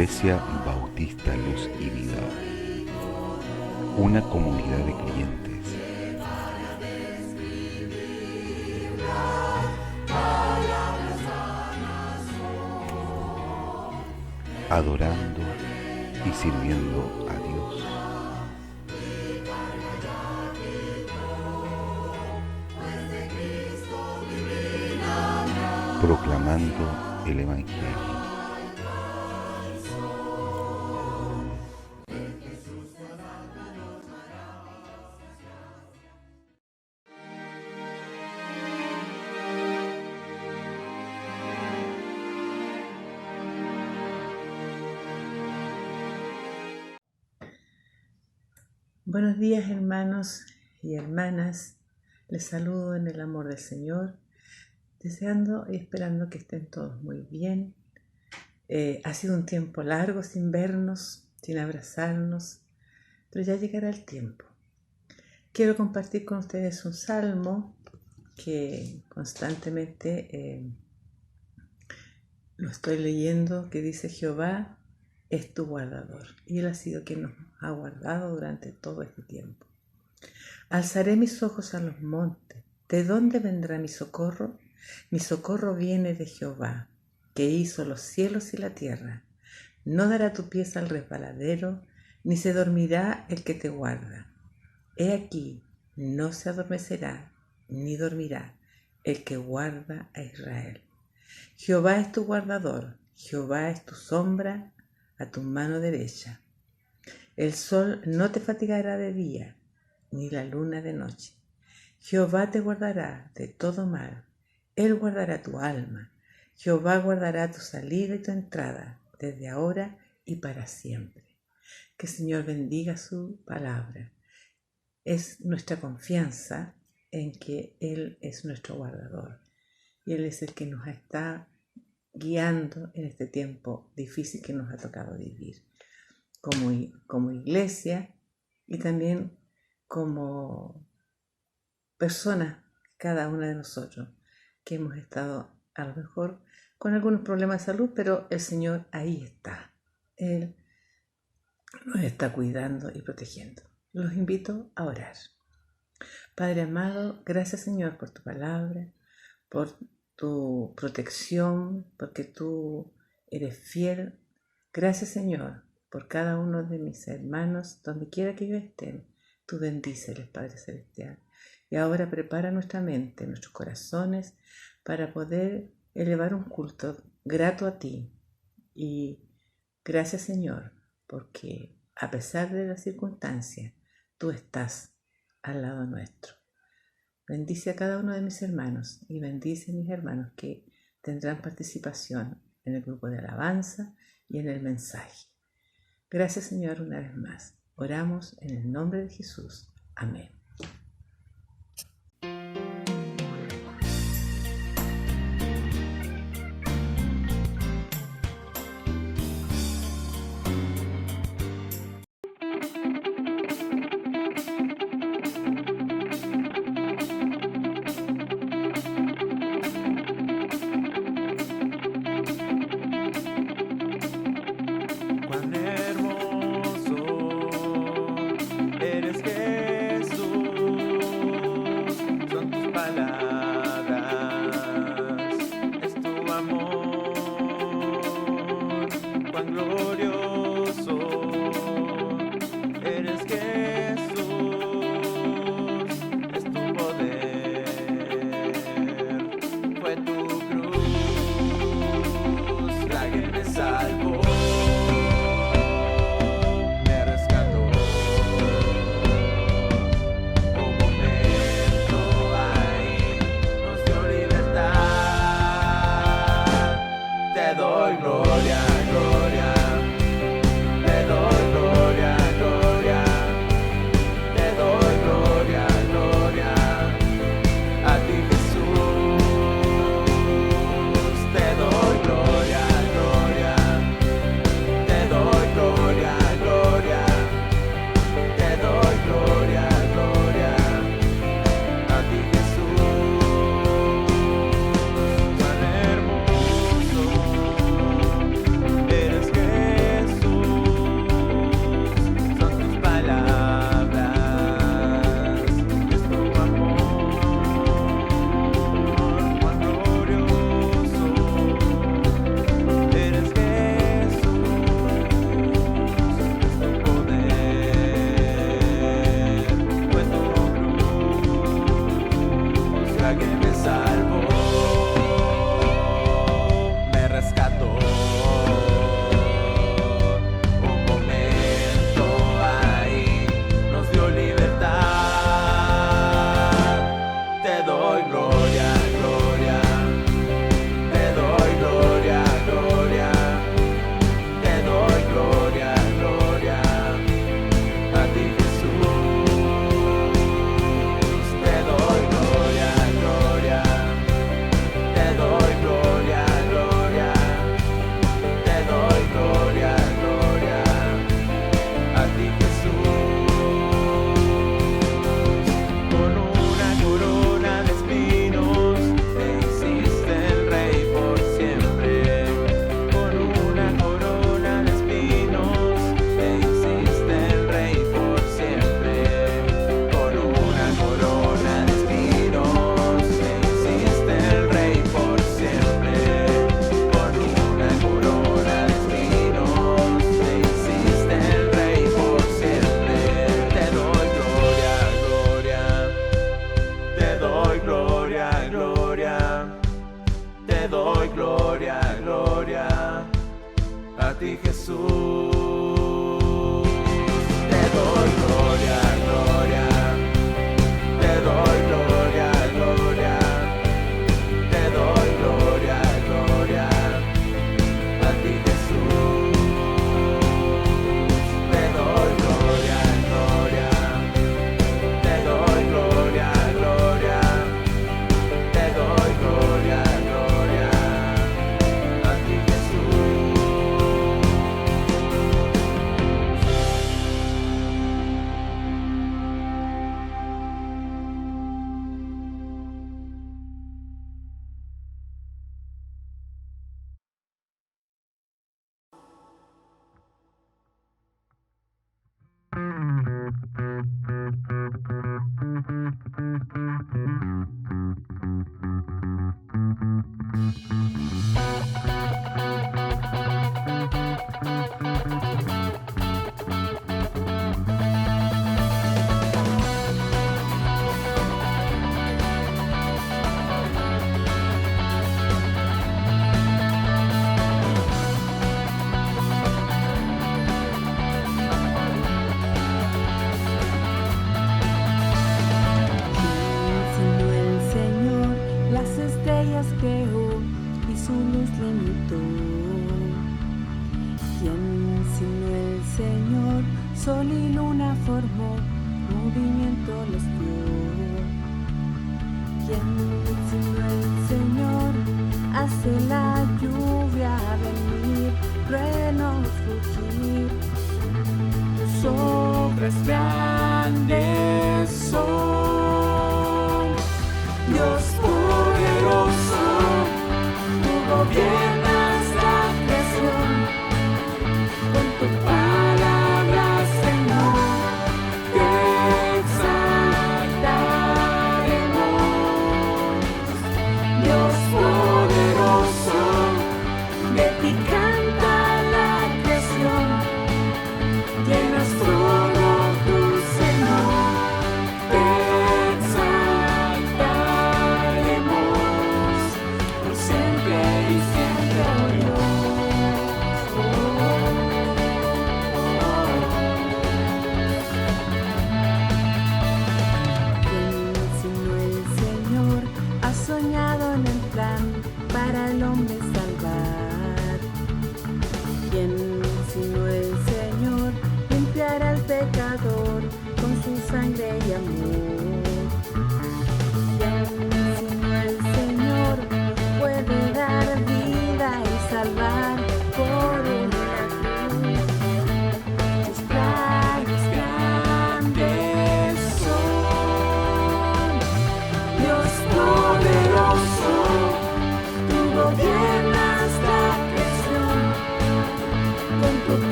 Iglesia Bautista Luz y Vida, una comunidad de creyentes adorando y sirviendo a Dios. Proclamando el Evangelio. Buenos días, hermanos y hermanas. Les saludo en el amor del Señor, deseando y esperando que estén todos muy bien. Ha sido un tiempo largo sin vernos, sin abrazarnos, pero ya llegará el tiempo. Quiero compartir con ustedes un salmo que constantemente lo estoy leyendo, que dice: Jehová es tu guardador. Y Él ha sido quien nos ha guardado durante todo este tiempo. Alzaré mis ojos a los montes. ¿De dónde vendrá mi socorro? Mi socorro viene de Jehová, que hizo los cielos y la tierra. No dará tu pie al resbaladero, ni se dormirá el que te guarda. He aquí, no se adormecerá, ni dormirá el que guarda a Israel. Jehová es tu guardador, Jehová es tu sombra a tu mano derecha. El sol no te fatigará de día, ni la luna de noche. Jehová te guardará de todo mal. Él guardará tu alma. Jehová guardará tu salida y tu entrada, desde ahora y para siempre. Que el Señor bendiga su palabra. Es nuestra confianza en que Él es nuestro guardador. Y Él es el que nos está guiando en este tiempo difícil que nos ha tocado vivir. Como iglesia y también como personas, cada una de nosotros, que hemos estado a lo mejor con algunos problemas de salud, pero el Señor ahí está. Él nos está cuidando y protegiendo. Los invito a orar. Padre amado, gracias, Señor, por tu palabra, por tu protección, porque tú eres fiel. Gracias, Señor, por cada uno de mis hermanos, donde quiera que ellos estén. Tú bendíceles, Padre Celestial. Y ahora prepara nuestra mente, nuestros corazones, para poder elevar un culto grato a ti. Y gracias, Señor, porque a pesar de las circunstancias, tú estás al lado nuestro. Bendice a cada uno de mis hermanos y bendice a mis hermanos que tendrán participación en el grupo de alabanza y en el mensaje. Gracias, Señor, una vez más. Oramos en el nombre de Jesús. Amén. Cuán hermoso eres, Jesús. Jesús. Te doy gloria, gloria. Te doy gloria, gloria. Te doy gloria, gloria. A ti, Jesús. Te doy gloria, gloria. Te doy gloria, gloria. Te doy gloria, gloria. A ti, Jesús. Sino el Señor las estrellas creó y su luz limitó. ¿Quién sino el Señor sol y luna formó, movimiento los dio? ¿Quién sino el Señor hace la lluvia venir, truenos rugir? Tus obras grandes son. Dios poderoso, tú gobiernas la creación. Con tu palabra, Señor, te exaltaremos. Dios poderoso, de ti canta la creación. Llenas todo tu Señor, te exaltaremos.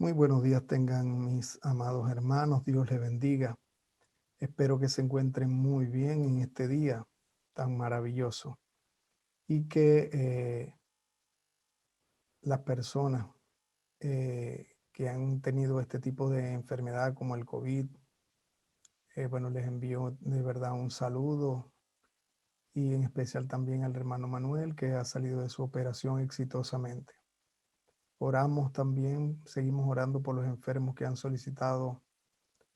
Muy buenos días tengan mis amados hermanos, Dios les bendiga. Espero que se encuentren muy bien en este día tan maravilloso y que las personas que han tenido este tipo de enfermedad como el COVID, bueno, les envío de verdad un saludo y en especial también al hermano Manuel que ha salido de su operación exitosamente. Oramos también, seguimos orando por los enfermos que han solicitado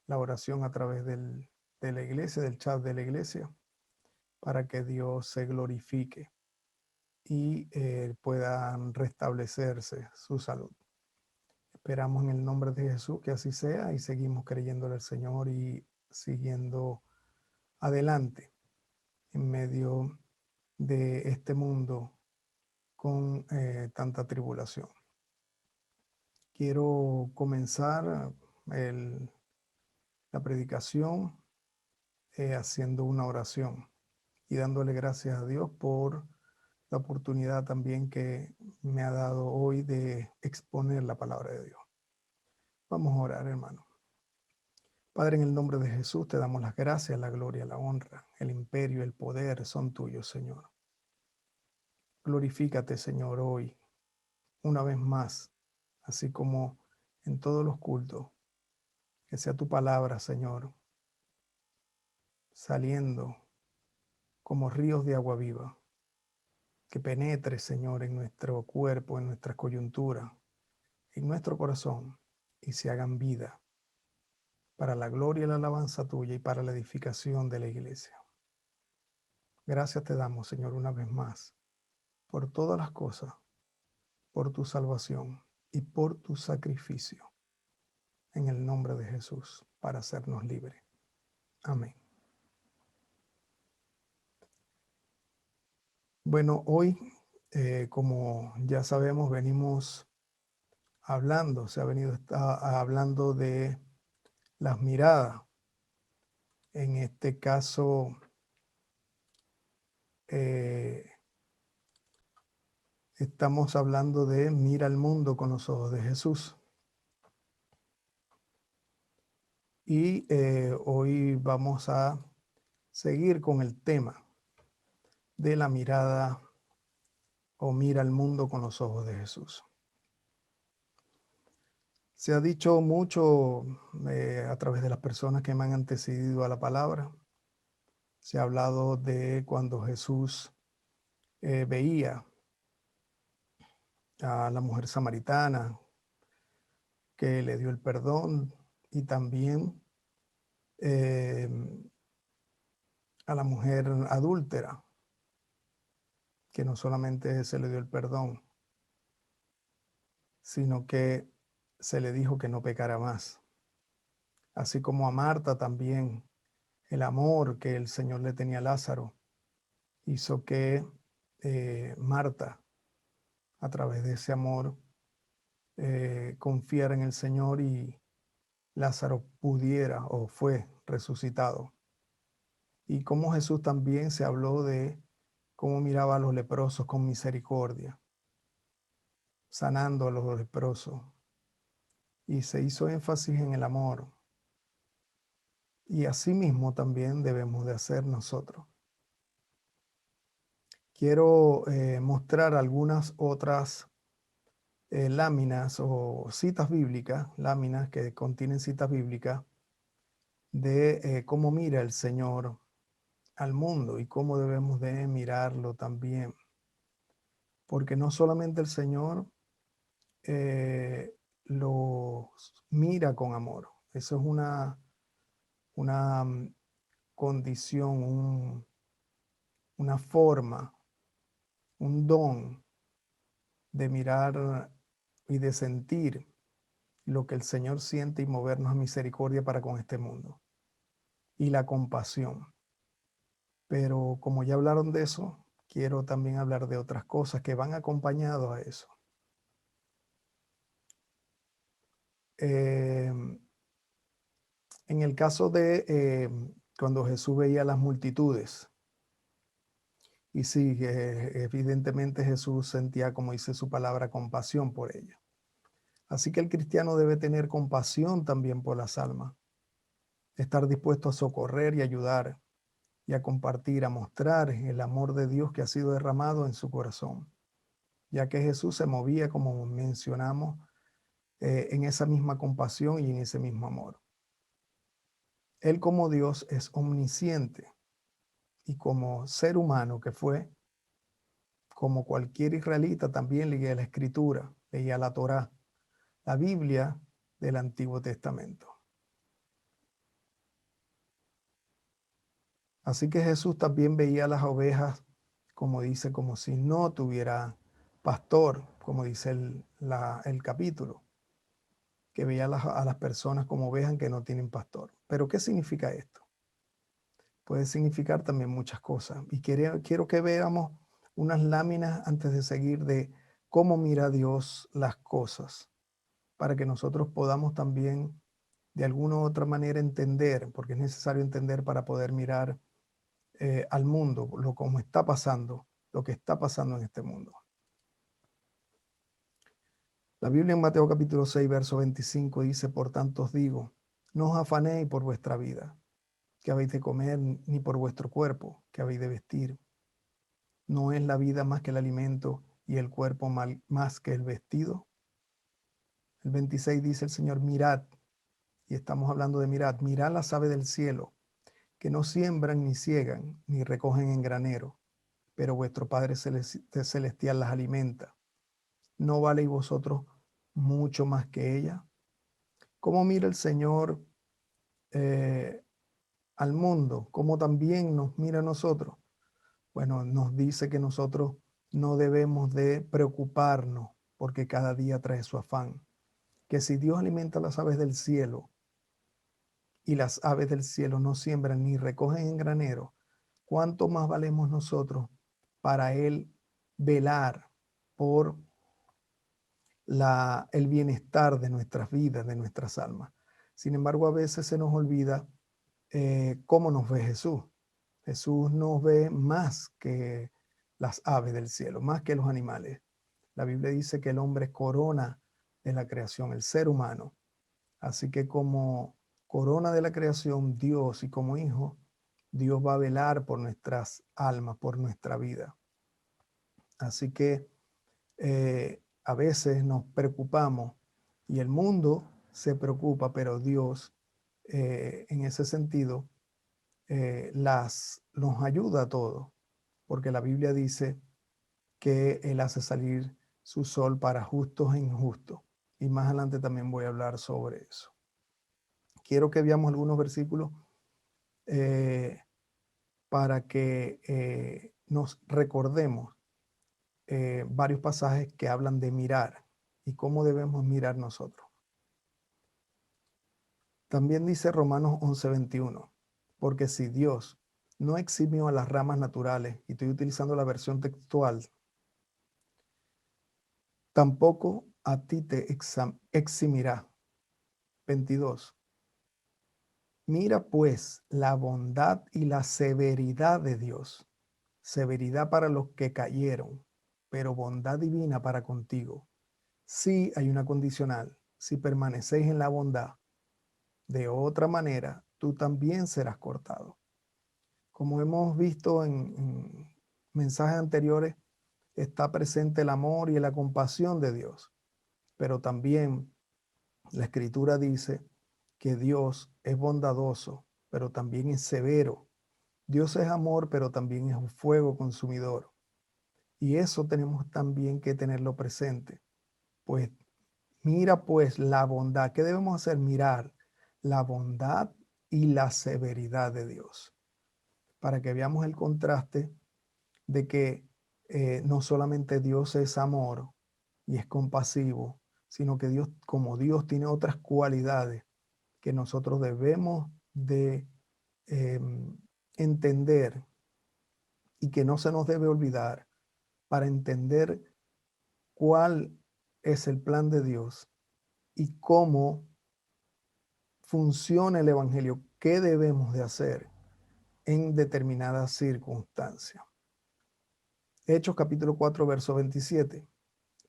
la oración a través de la iglesia, del chat de la iglesia, para que Dios se glorifique y puedan restablecerse su salud. Esperamos en el nombre de Jesús que así sea y seguimos creyéndole al Señor y siguiendo adelante en medio de este mundo con tanta tribulación. Quiero comenzar la predicación haciendo una oración y dándole gracias a Dios por la oportunidad también que me ha dado hoy de exponer la palabra de Dios. Vamos a orar, hermano. Padre, en el nombre de Jesús te damos las gracias, la gloria, la honra, el imperio, el poder son tuyos, Señor. Glorifícate, Señor, hoy, una vez más, así como en todos los cultos, que sea tu palabra, Señor, saliendo como ríos de agua viva, que penetre, Señor, en nuestro cuerpo, en nuestra coyuntura, en nuestro corazón, y se hagan vida para la gloria y la alabanza tuya y para la edificación de la iglesia. Gracias te damos, Señor, una vez más, por todas las cosas, por tu salvación y por tu sacrificio, en el nombre de Jesús, para hacernos libres. Amén. Bueno, hoy, como ya sabemos, venimos hablando, se ha venido hablando de las miradas. En este caso, estamos hablando de mira al mundo con los ojos de Jesús. Y hoy vamos a seguir con el tema de la mirada o mira al mundo con los ojos de Jesús. Se ha dicho mucho a través de las personas que me han antecedido a la palabra. Se ha hablado de cuando Jesús veía a la mujer samaritana, que le dio el perdón, y también a la mujer adúltera, que no solamente se le dio el perdón, sino que se le dijo que no pecara más. Así como a Marta también, el amor que el Señor le tenía a Lázaro hizo que Marta, a través de ese amor, confiara en el Señor y Lázaro pudiera o fue resucitado. Y como Jesús también se habló de cómo miraba a los leprosos con misericordia, sanando a los leprosos. Y se hizo énfasis en el amor. Y así mismo también debemos de hacer nosotros. Quiero mostrar algunas otras láminas o citas bíblicas, láminas que contienen citas bíblicas de cómo mira el Señor al mundo y cómo debemos de mirarlo también. Porque no solamente el Señor lo mira con amor. Eso es una condición, una forma, un don de mirar y de sentir lo que el Señor siente y movernos a misericordia para con este mundo. Y la compasión. Pero como ya hablaron de eso, quiero también hablar de otras cosas que van acompañados a eso. En el caso de cuando Jesús veía las multitudes, y sí, evidentemente Jesús sentía, como dice su palabra, compasión por ellas. Así que el cristiano debe tener compasión también por las almas, estar dispuesto a socorrer y ayudar y a compartir, a mostrar el amor de Dios que ha sido derramado en su corazón, ya que Jesús se movía, como mencionamos, en esa misma compasión y en ese mismo amor. Él como Dios es omnisciente y como ser humano que fue, como cualquier israelita, también leía la Escritura, leía la Torá, la Biblia del Antiguo Testamento. Así que Jesús también veía las ovejas, como dice, como si no tuviera pastor, como dice el capítulo, que veía a las personas como ovejas que no tienen pastor. Pero ¿qué significa esto? Puede significar también muchas cosas. Y quiero que veamos unas láminas antes de seguir de cómo mira Dios las cosas, para que nosotros podamos también de alguna u otra manera entender, porque es necesario entender para poder mirar al mundo, como está pasando, lo que está pasando en este mundo. La Biblia en Mateo capítulo 6, verso 25 dice: por tanto os digo, no os afanéis por vuestra vida, que habéis de comer, ni por vuestro cuerpo, que habéis de vestir. ¿No es la vida más que el alimento y el cuerpo más que el vestido? El 26 dice el Señor: mirad, y estamos hablando de mirad las aves del cielo, que no siembran ni ciegan, ni recogen en granero, pero vuestro Padre Celestial las alimenta. ¿No valéis vosotros mucho más que ella? ¿Cómo mira el Señor al mundo? ¿Cómo también nos mira a nosotros? Bueno, nos dice que nosotros no debemos de preocuparnos porque cada día trae su afán. Que si Dios alimenta las aves del cielo y las aves del cielo no siembran ni recogen en granero, ¿cuánto más valemos nosotros para Él velar por el bienestar de nuestras vidas, de nuestras almas? Sin embargo, a veces se nos olvida cómo nos ve Jesús. Jesús nos ve más que las aves del cielo, más que los animales. La Biblia dice que el hombre es corona de la creación, el ser humano. Así que como corona de la creación, Dios, y como hijo, Dios va a velar por nuestras almas, por nuestra vida. Así que a veces nos preocupamos y el mundo se preocupa, pero Dios en ese sentido nos ayuda a todos, porque la Biblia dice que Él hace salir su sol para justos e injustos. Y más adelante también voy a hablar sobre eso. Quiero que veamos algunos versículos para que nos recordemos varios pasajes que hablan de mirar y cómo debemos mirar nosotros. También dice Romanos 11:21, porque si Dios no eximió a las ramas naturales, y estoy utilizando la versión textual, tampoco a ti te eximirá. 22. Mira pues la bondad y la severidad de Dios. Severidad para los que cayeron, pero bondad divina para contigo. Sí, hay una condicional: si permanecéis en la bondad, de otra manera tú también serás cortado. Como hemos visto en mensajes anteriores, está presente el amor y la compasión de Dios, pero también la Escritura dice que Dios es bondadoso, pero también es severo. Dios es amor, pero también es un fuego consumidor. Y eso tenemos también que tenerlo presente. Pues mira pues la bondad. ¿Qué debemos hacer? Mirar la bondad y la severidad de Dios, para que veamos el contraste de que no solamente Dios es amor y es compasivo, sino que Dios, como Dios, tiene otras cualidades que nosotros debemos de entender y que no se nos debe olvidar para entender cuál es el plan de Dios y cómo funciona el Evangelio, qué debemos de hacer en determinadas circunstancias. Hechos capítulo 4, verso 27.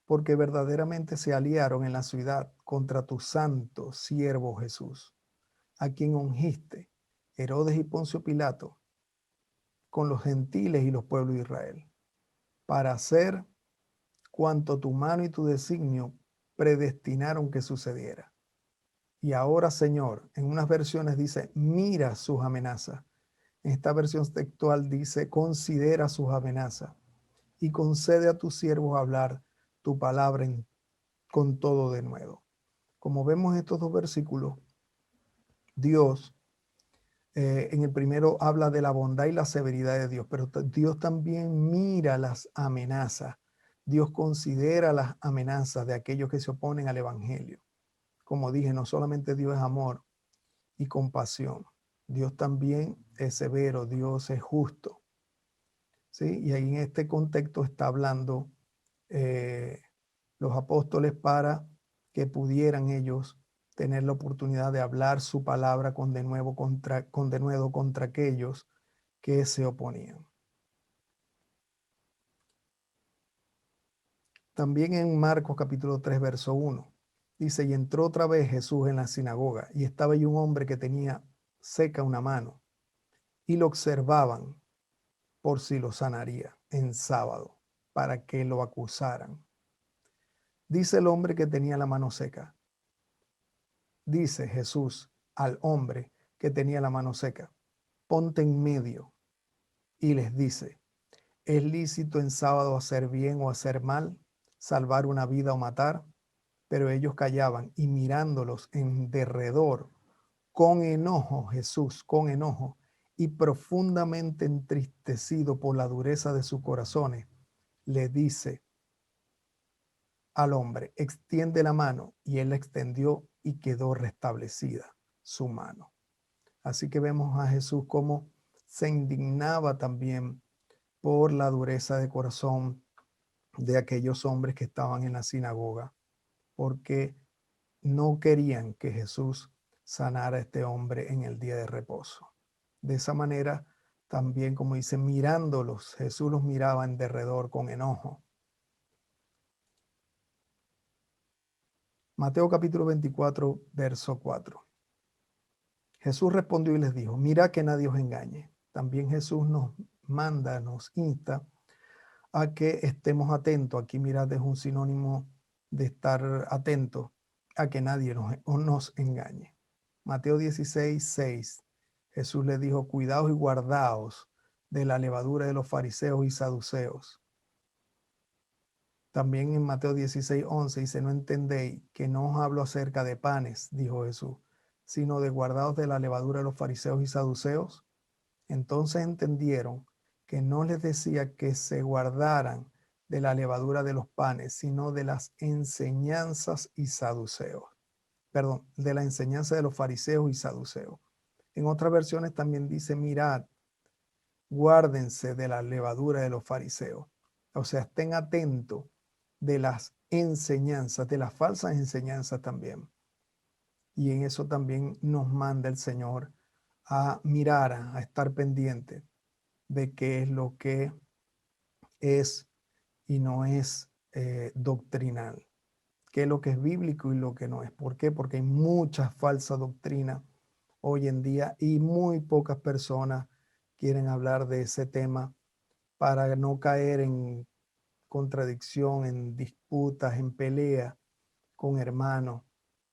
porque verdaderamente se aliaron en la ciudad contra tu santo siervo Jesús, a quien ungiste, Herodes y Poncio Pilato, con los gentiles y los pueblos de Israel, para hacer cuanto tu mano y tu designio predestinaron que sucediera. Y ahora, Señor, en unas versiones dice, mira sus amenazas. En esta versión textual dice, considera sus amenazas y concede a tus siervos hablar tu palabra con todo de nuevo. Como vemos en estos dos versículos, Dios, en el primero habla de la bondad y la severidad de Dios, pero Dios también mira las amenazas. Dios considera las amenazas de aquellos que se oponen al evangelio. Como dije, no solamente Dios es amor y compasión, Dios también es severo, Dios es justo. ¿Sí? Y ahí en este contexto está hablando los apóstoles para que pudieran ellos tener la oportunidad de hablar su palabra con denuedo contra aquellos que se oponían. También en Marcos capítulo 3, verso 1, dice, y entró otra vez Jesús en la sinagoga, y estaba allí un hombre que tenía seca una mano, y lo observaban por si lo sanaría en sábado, para que lo acusaran. Dice el hombre que tenía la mano seca. Dice Jesús al hombre que tenía la mano seca, ponte en medio. Y les dice, ¿es lícito en sábado hacer bien o hacer mal, salvar una vida o matar? Pero ellos callaban y mirándolos en derredor, con enojo, Jesús, con enojo, y profundamente entristecido por la dureza de sus corazones, le dice al hombre, extiende la mano, y él la extendió y quedó restablecida su mano. Así que vemos a Jesús como se indignaba también por la dureza de corazón de aquellos hombres que estaban en la sinagoga, porque no querían que Jesús sanara a este hombre en el día de reposo. De esa manera, también, como dice, mirándolos, Jesús los miraba en derredor con enojo. Mateo capítulo 24, verso 4. Jesús respondió y les dijo, mira que nadie os engañe. También Jesús nos manda, nos insta a que estemos atentos. Aquí mirad es un sinónimo de estar atento a que nadie nos engañe. Mateo 16, 6. Jesús les dijo, cuidaos y guardaos de la levadura de los fariseos y saduceos. También en Mateo 16, 11 dice, no entendéis que no os hablo acerca de panes, dijo Jesús, sino de guardaos de la levadura de los fariseos y saduceos. Entonces entendieron que no les decía que se guardaran de la levadura de los panes, sino de las enseñanzas y saduceos. Perdón, de la enseñanza de los fariseos y saduceos. En otras versiones también dice, mirad, guárdense de la levadura de los fariseos. O sea, estén atentos de las enseñanzas, de las falsas enseñanzas también. Y en eso también nos manda el Señor a mirar, a estar pendiente de qué es lo que es y no es doctrinal, qué es lo que es bíblico y lo que no es. ¿Por qué? Porque hay mucha falsa doctrina hoy en día y muy pocas personas quieren hablar de ese tema para no caer en contradicción, en disputas, en pelea con hermanos,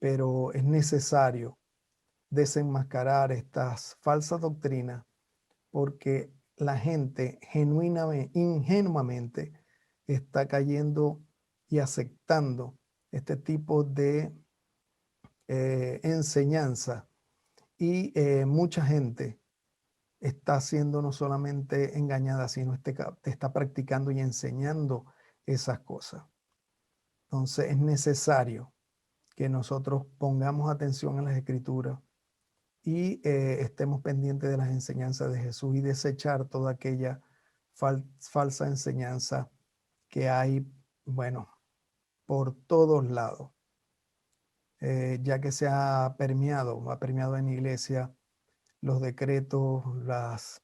pero es necesario desenmascarar estas falsas doctrinas porque la gente ingenuamente está cayendo y aceptando este tipo de enseñanza y mucha gente está siendo no solamente engañada, sino está practicando y enseñando esas cosas. Entonces es necesario que nosotros pongamos atención a las Escrituras y estemos pendientes de las enseñanzas de Jesús y desechar toda aquella falsa enseñanza que hay, bueno, por todos lados, ya que se ha permeado en la iglesia los decretos, las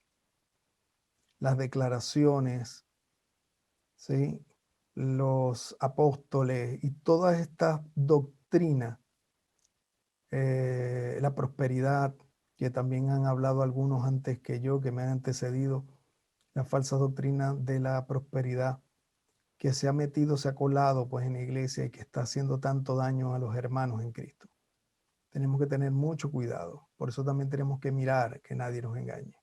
declaraciones, ¿sí? los apóstoles y todas estas doctrinas, la prosperidad, que también han hablado algunos antes que yo, que me han antecedido, la falsa doctrina de la prosperidad, que se ha metido, se ha colado pues en la iglesia y que está haciendo tanto daño a los hermanos en Cristo. Tenemos que tener mucho cuidado. Por eso también tenemos que mirar que nadie nos engañe.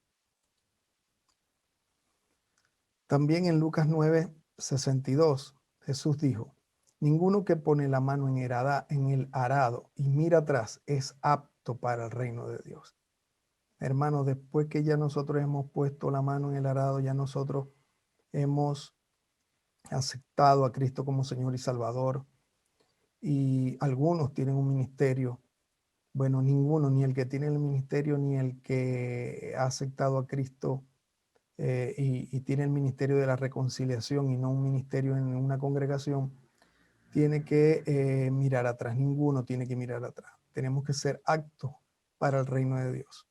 También en Lucas 9:62, Jesús dijo: ninguno que pone la mano en el arado y mira atrás es apto para el reino de Dios. Hermanos, después que ya nosotros hemos puesto la mano en el arado, ya nosotros hemos aceptado a Cristo como Señor y Salvador, y algunos tienen un ministerio. Bueno, ninguno, ni el que tiene el ministerio, ni el que ha aceptado a Cristo y tiene el ministerio de la reconciliación y no un ministerio en una congregación, tiene que mirar atrás. Ninguno tiene que mirar atrás. Tenemos que ser aptos para el reino de Dios.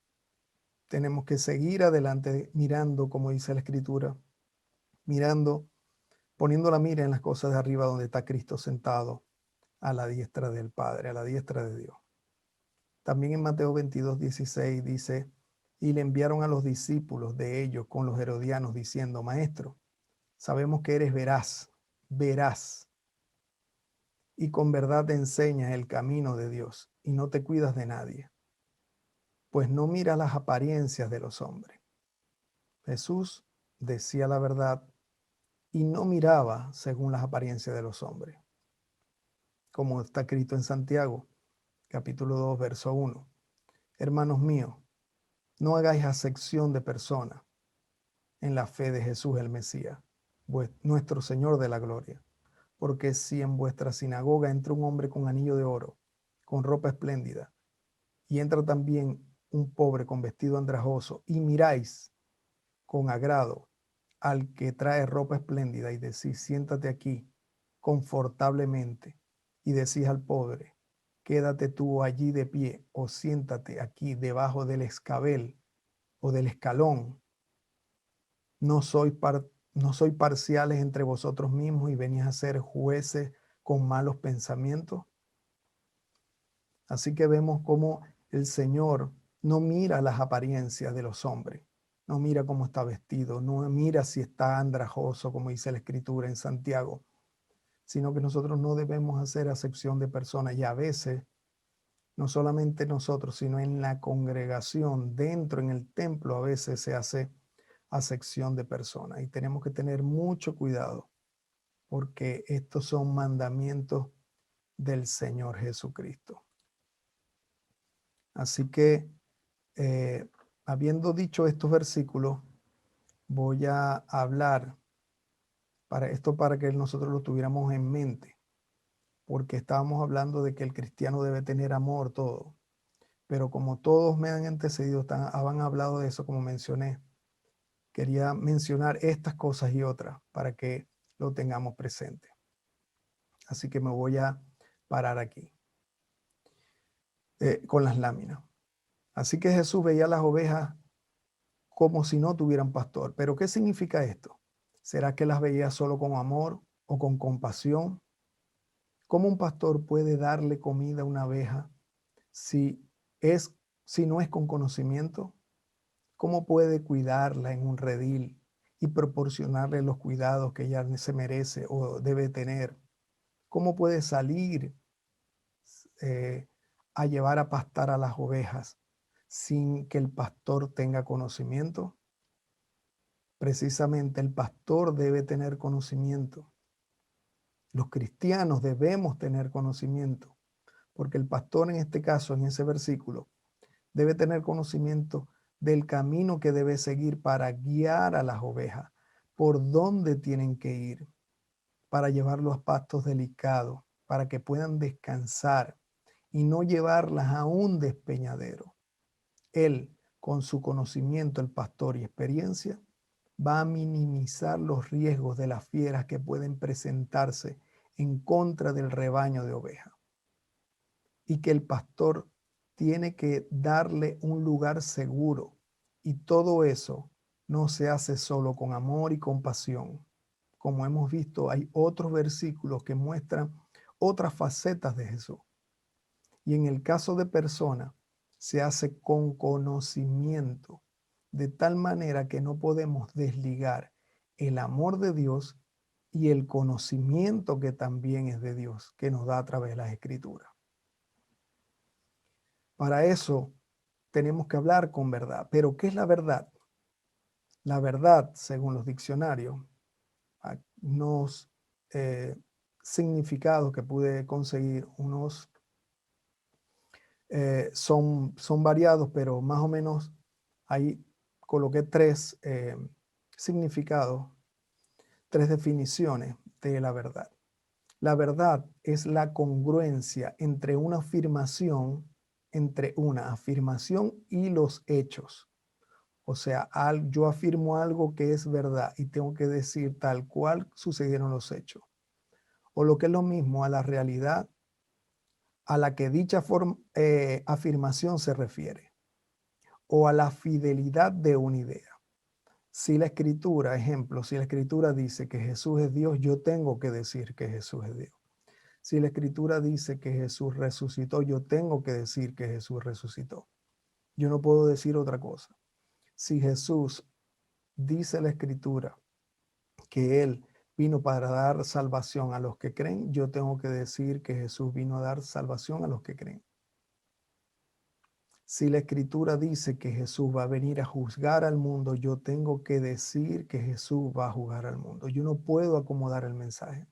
Tenemos que seguir adelante mirando, como dice la Escritura, mirando, poniendo la mira en las cosas de arriba donde está Cristo sentado a la diestra del Padre, a la diestra de Dios. También en Mateo 22:16 dice: y le enviaron a los discípulos de ellos con los herodianos diciendo: Maestro, sabemos que eres veraz, y con verdad te enseñas el camino de Dios y no te cuidas de nadie, pues no miras las apariencias de los hombres. Jesús decía la verdad y no miraba según las apariencias de los hombres, como está escrito en Santiago, capítulo 2, verso 1. Hermanos míos, no hagáis acepción de personas en la fe de Jesús el Mesías, nuestro Señor de la gloria. Porque si en vuestra sinagoga entra un hombre con anillo de oro, con ropa espléndida, y entra también un pobre con vestido andrajoso, y miráis con agrado al que trae ropa espléndida y decís: siéntate aquí confortablemente, y decís al pobre: quédate tú allí de pie, o siéntate aquí debajo del escabel o del escalón, no soy parciales entre vosotros mismos y venís a ser jueces con malos pensamientos. Así que vemos cómo el Señor no mira las apariencias de los hombres, no mira cómo está vestido, no mira si está andrajoso, como dice la Escritura en Santiago, sino que nosotros no debemos hacer acepción de personas. Y a veces, no solamente nosotros, sino en la congregación, dentro en el templo, a veces se hace acepción de personas. Y tenemos que tener mucho cuidado, porque estos son mandamientos del Señor Jesucristo. Así que, habiendo dicho estos versículos, voy a hablar para que nosotros lo tuviéramos en mente, porque estábamos hablando de que el cristiano debe tener amor todo, pero como todos me han antecedido, han hablado de eso, como mencioné, quería mencionar estas cosas y otras para que lo tengamos presente. Así que me voy a parar aquí con las láminas. Así que Jesús veía las ovejas como si no tuvieran pastor. ¿Pero qué significa esto? ¿Será que las veía solo con amor o con compasión? ¿Cómo un pastor puede darle comida a una oveja si no es con conocimiento? ¿Cómo puede cuidarla en un redil y proporcionarle los cuidados que ella se merece o debe tener? ¿Cómo puede salir a llevar a pastar a las ovejas sin que el pastor tenga conocimiento? Precisamente el pastor debe tener conocimiento. Los cristianos debemos tener conocimiento, porque el pastor en este caso, en ese versículo, debe tener conocimiento del camino que debe seguir para guiar a las ovejas, por dónde tienen que ir, para llevarlos a pastos delicados, para que puedan descansar y no llevarlas a un despeñadero. Él, con su conocimiento, el pastor y experiencia, va a minimizar los riesgos de las fieras que pueden presentarse en contra del rebaño de ovejas. Y que el pastor tiene que darle un lugar seguro. Y todo eso no se hace solo con amor y compasión, como hemos visto, hay otros versículos que muestran otras facetas de Jesús. Y en el caso de persona, se hace con conocimiento, de tal manera que no podemos desligar el amor de Dios y el conocimiento que también es de Dios, que nos da a través de las Escrituras. Para eso tenemos que hablar con verdad. Pero ¿qué es la verdad? La verdad, según los diccionarios, unos significados que pude conseguir, unos son variados, pero más o menos ahí coloqué tres significados, tres definiciones de la verdad. La verdad es la congruencia entre una afirmación y los hechos. O sea, yo afirmo algo que es verdad y tengo que decir tal cual sucedieron los hechos. O lo que es lo mismo, a la realidad a la que dicha afirmación se refiere. O a la fidelidad de una idea. Si la Escritura, ejemplo, si la Escritura dice que Jesús es Dios, yo tengo que decir que Jesús es Dios. Si la Escritura dice que Jesús resucitó, yo tengo que decir que Jesús resucitó. Yo no puedo decir otra cosa. Si Jesús dice la Escritura que Él vino para dar salvación a los que creen, yo tengo que decir que Jesús vino a dar salvación a los que creen. Si la Escritura dice que Jesús va a venir a juzgar al mundo, yo tengo que decir que Jesús va a juzgar al mundo. Yo no puedo acomodar el mensaje.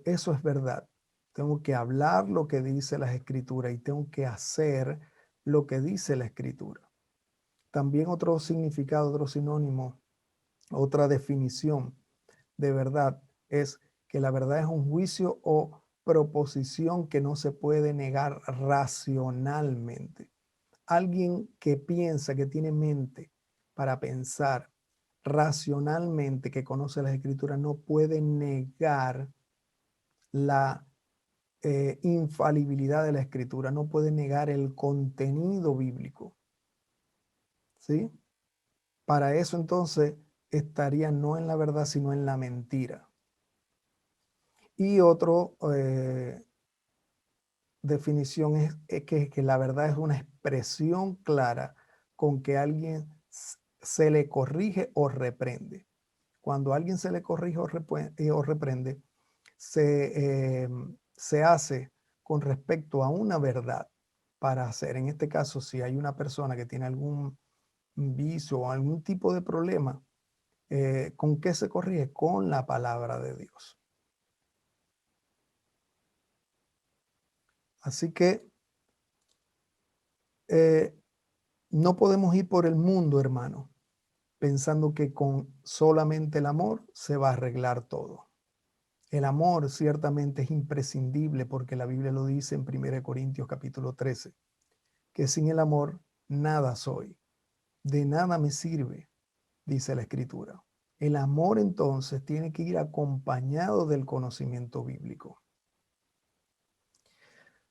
Eso es verdad. Tengo que hablar lo que dice la Escritura y tengo que hacer lo que dice la Escritura. También otro significado, otro sinónimo, otra definición de verdad es que la verdad es un juicio o proposición que no se puede negar racionalmente. Alguien que piensa, que tiene mente para pensar racionalmente, que conoce las Escrituras, no puede negar la infalibilidad de la Escritura, no puede negar el contenido bíblico. ¿Sí? Para eso entonces estaría no en la verdad, sino en la mentira. Y otro definición es que la verdad es una expresión clara con que alguien se le corrige o reprende. Cuando a alguien se le corrige o reprende, se hace con respecto a una verdad para hacer. En este caso, si hay una persona que tiene algún vicio o algún tipo de problema, ¿con qué se corrige? Con la palabra de Dios. Así que no podemos ir por el mundo, hermano, pensando que con solamente el amor se va a arreglar todo. El amor ciertamente es imprescindible porque la Biblia lo dice en 1 Corintios capítulo 13, que sin el amor nada soy, de nada me sirve, dice la Escritura. El amor entonces tiene que ir acompañado del conocimiento bíblico.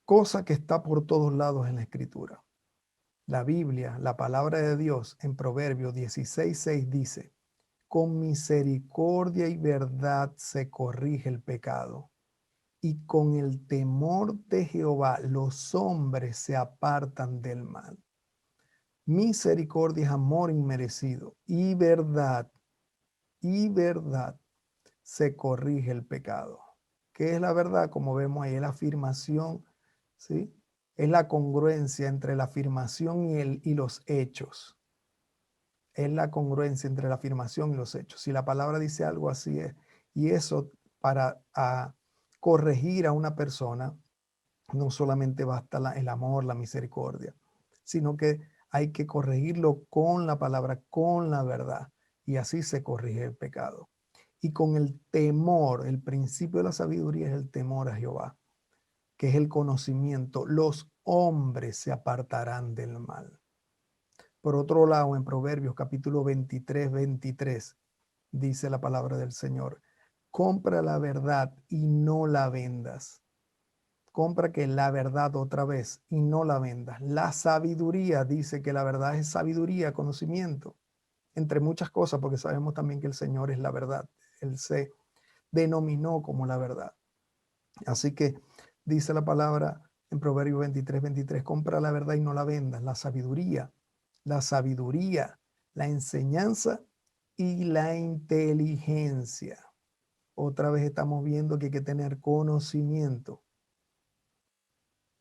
Cosa que está por todos lados en la Escritura. La Biblia, la palabra de Dios, en Proverbios 16:6 dice: con misericordia y verdad se corrige el pecado, y con el temor de Jehová los hombres se apartan del mal. Misericordia es amor inmerecido, y verdad se corrige el pecado. ¿Qué es la verdad? Como vemos ahí, es la afirmación, ¿sí? Es la congruencia entre la afirmación y los hechos. Es la congruencia entre la afirmación y los hechos. Si la palabra dice algo, así es. Y eso, para corregir a una persona, no solamente basta el amor, la misericordia, sino que hay que corregirlo con la palabra, con la verdad. Y así se corrige el pecado. Y con el temor, el principio de la sabiduría es el temor a Jehová, que es el conocimiento. Los hombres se apartarán del mal. Por otro lado, en Proverbios capítulo 23 dice la palabra del Señor: compra la verdad y no la vendas. Compra que la verdad otra vez y no la vendas. La sabiduría, dice que la verdad es sabiduría, conocimiento, entre muchas cosas, porque sabemos también que el Señor es la verdad. Él se denominó como la verdad. Así que dice la palabra en Proverbios 23:23, compra la verdad y no la vendas, la sabiduría, la enseñanza y la inteligencia. Otra vez estamos viendo que hay que tener conocimiento.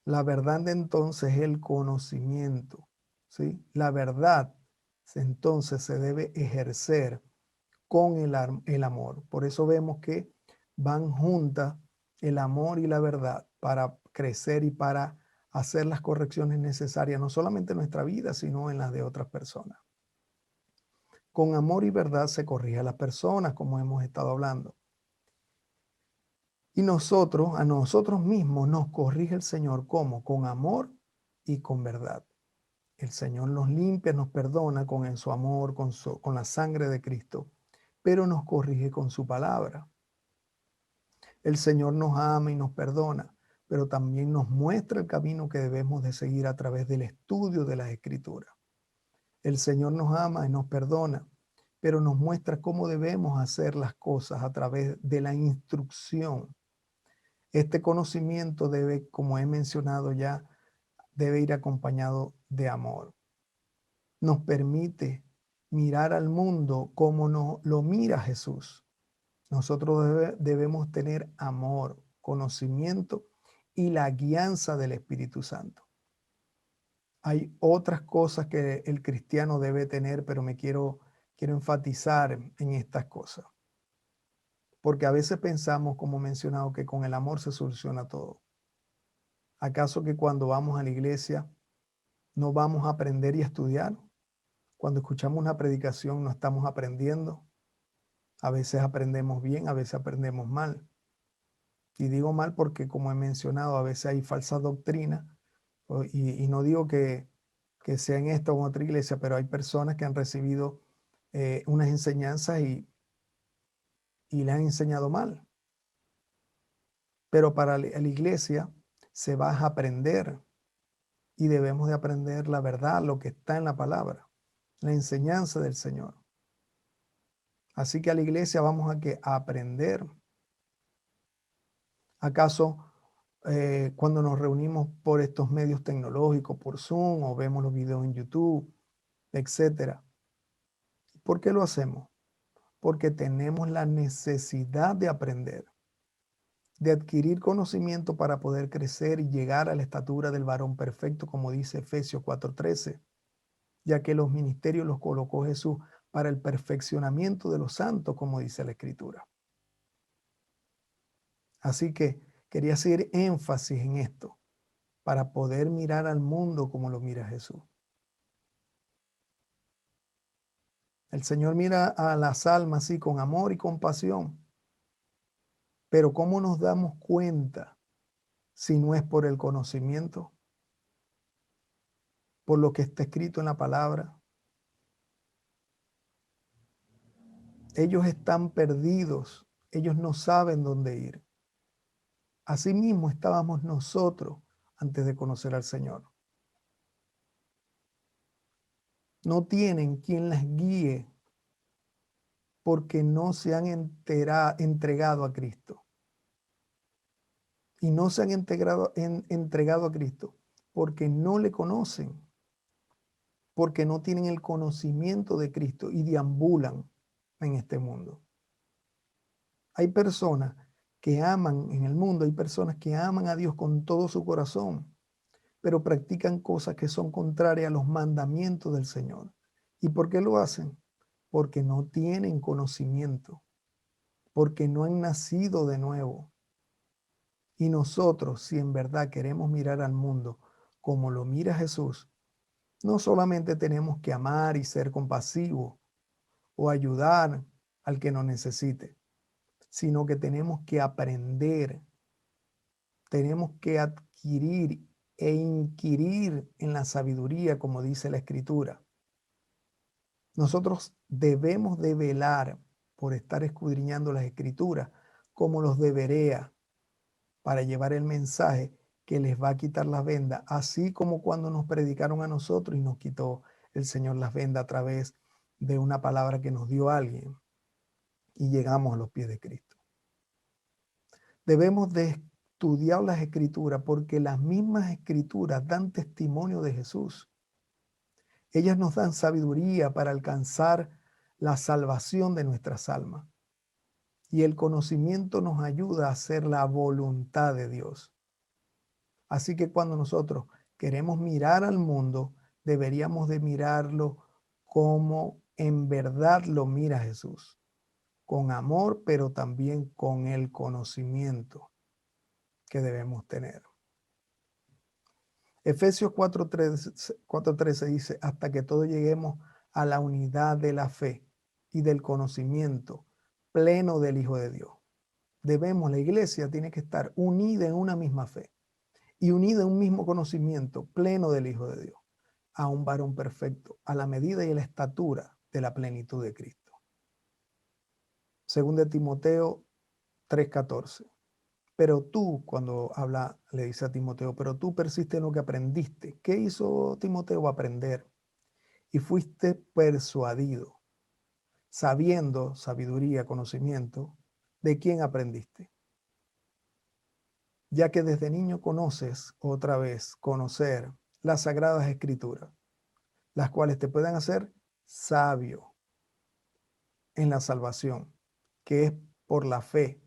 La verdad entonces es el conocimiento, ¿sí? La verdad entonces se debe ejercer con el amor. Por eso vemos que van juntas el amor y la verdad para crecer y para hacer las correcciones necesarias, no solamente en nuestra vida, sino en las de otras personas. Con amor y verdad se corrige a las personas, como hemos estado hablando. Y a nosotros mismos nos corrige el Señor, ¿cómo? Con amor y con verdad. El Señor nos limpia, nos perdona con su amor, con la sangre de Cristo, pero nos corrige con su palabra. El Señor nos ama y nos perdona, pero también nos muestra el camino que debemos de seguir a través del estudio de las Escrituras. El Señor nos ama y nos perdona, pero nos muestra cómo debemos hacer las cosas a través de la instrucción. Este conocimiento debe, como he mencionado ya, debe ir acompañado de amor. Nos permite mirar al mundo como lo mira Jesús. Nosotros debemos tener amor, conocimiento y la guianza del Espíritu Santo. Hay otras cosas que el cristiano debe tener, pero quiero enfatizar en estas cosas. Porque a veces pensamos, como he mencionado, que con el amor se soluciona todo. ¿Acaso que cuando vamos a la iglesia no vamos a aprender y a estudiar? Cuando escuchamos una predicación no estamos aprendiendo. A veces aprendemos bien, a veces aprendemos mal. Y digo mal porque, como he mencionado, a veces hay falsas doctrinas. Y no digo que sea en esta o en otra iglesia, pero hay personas que han recibido unas enseñanzas y le han enseñado mal. Pero para la iglesia se va a aprender y debemos de aprender la verdad, lo que está en la palabra, la enseñanza del Señor. Así que a la iglesia vamos a aprender. ¿Acaso cuando nos reunimos por estos medios tecnológicos, por Zoom o vemos los videos en YouTube, etcétera? ¿Por qué lo hacemos? Porque tenemos la necesidad de aprender, de adquirir conocimiento para poder crecer y llegar a la estatura del varón perfecto, como dice Efesios 4:13, ya que los ministerios los colocó Jesús para el perfeccionamiento de los santos, como dice la Escritura. Así que quería hacer énfasis en esto, para poder mirar al mundo como lo mira Jesús. El Señor mira a las almas así con amor y compasión. Pero ¿cómo nos damos cuenta si no es por el conocimiento? Por lo que está escrito en la palabra. Ellos están perdidos. Ellos no saben dónde ir. Así mismo estábamos nosotros antes de conocer al Señor. No tienen quien las guíe porque no se han entregado a Cristo. Y no se han entregado a Cristo porque no le conocen, porque no tienen el conocimiento de Cristo y deambulan en este mundo. Hay personas que aman en el mundo, hay personas que aman a Dios con todo su corazón, pero practican cosas que son contrarias a los mandamientos del Señor. ¿Y por qué lo hacen? Porque no tienen conocimiento, porque no han nacido de nuevo. Y nosotros, si en verdad queremos mirar al mundo como lo mira Jesús, no solamente tenemos que amar y ser compasivos o ayudar al que nos necesite, sino que tenemos que aprender, tenemos que adquirir e inquirir en la sabiduría, como dice la Escritura. Nosotros debemos de velar por estar escudriñando las Escrituras como los de Berea, para llevar el mensaje que les va a quitar las vendas, así como cuando nos predicaron a nosotros y nos quitó el Señor las vendas a través de una palabra que nos dio alguien. y llegamos a los pies de Cristo. Debemos de estudiar las Escrituras porque las mismas Escrituras dan testimonio de Jesús. Ellas nos dan sabiduría para alcanzar la salvación de nuestras almas. Y el conocimiento nos ayuda a hacer la voluntad de Dios. Así que cuando nosotros queremos mirar al mundo, deberíamos de mirarlo como en verdad lo mira Jesús. Con amor, pero también con el conocimiento que debemos tener. Efesios 4:13 dice, hasta que todos lleguemos a la unidad de la fe y del conocimiento pleno del Hijo de Dios. La iglesia tiene que estar unida en una misma fe y unida en un mismo conocimiento pleno del Hijo de Dios, a un varón perfecto, a la medida y a la estatura de la plenitud de Cristo. Según de Timoteo 3:14. Pero tú, cuando habla, le dice a Timoteo, pero tú persiste en lo que aprendiste. ¿Qué hizo Timoteo? Aprender. Y fuiste persuadido, sabiendo, sabiduría, conocimiento, de quién aprendiste. Ya que desde niño conoces, otra vez, conocer las sagradas escrituras, las cuales te pueden hacer sabio en la salvación, que es por la fe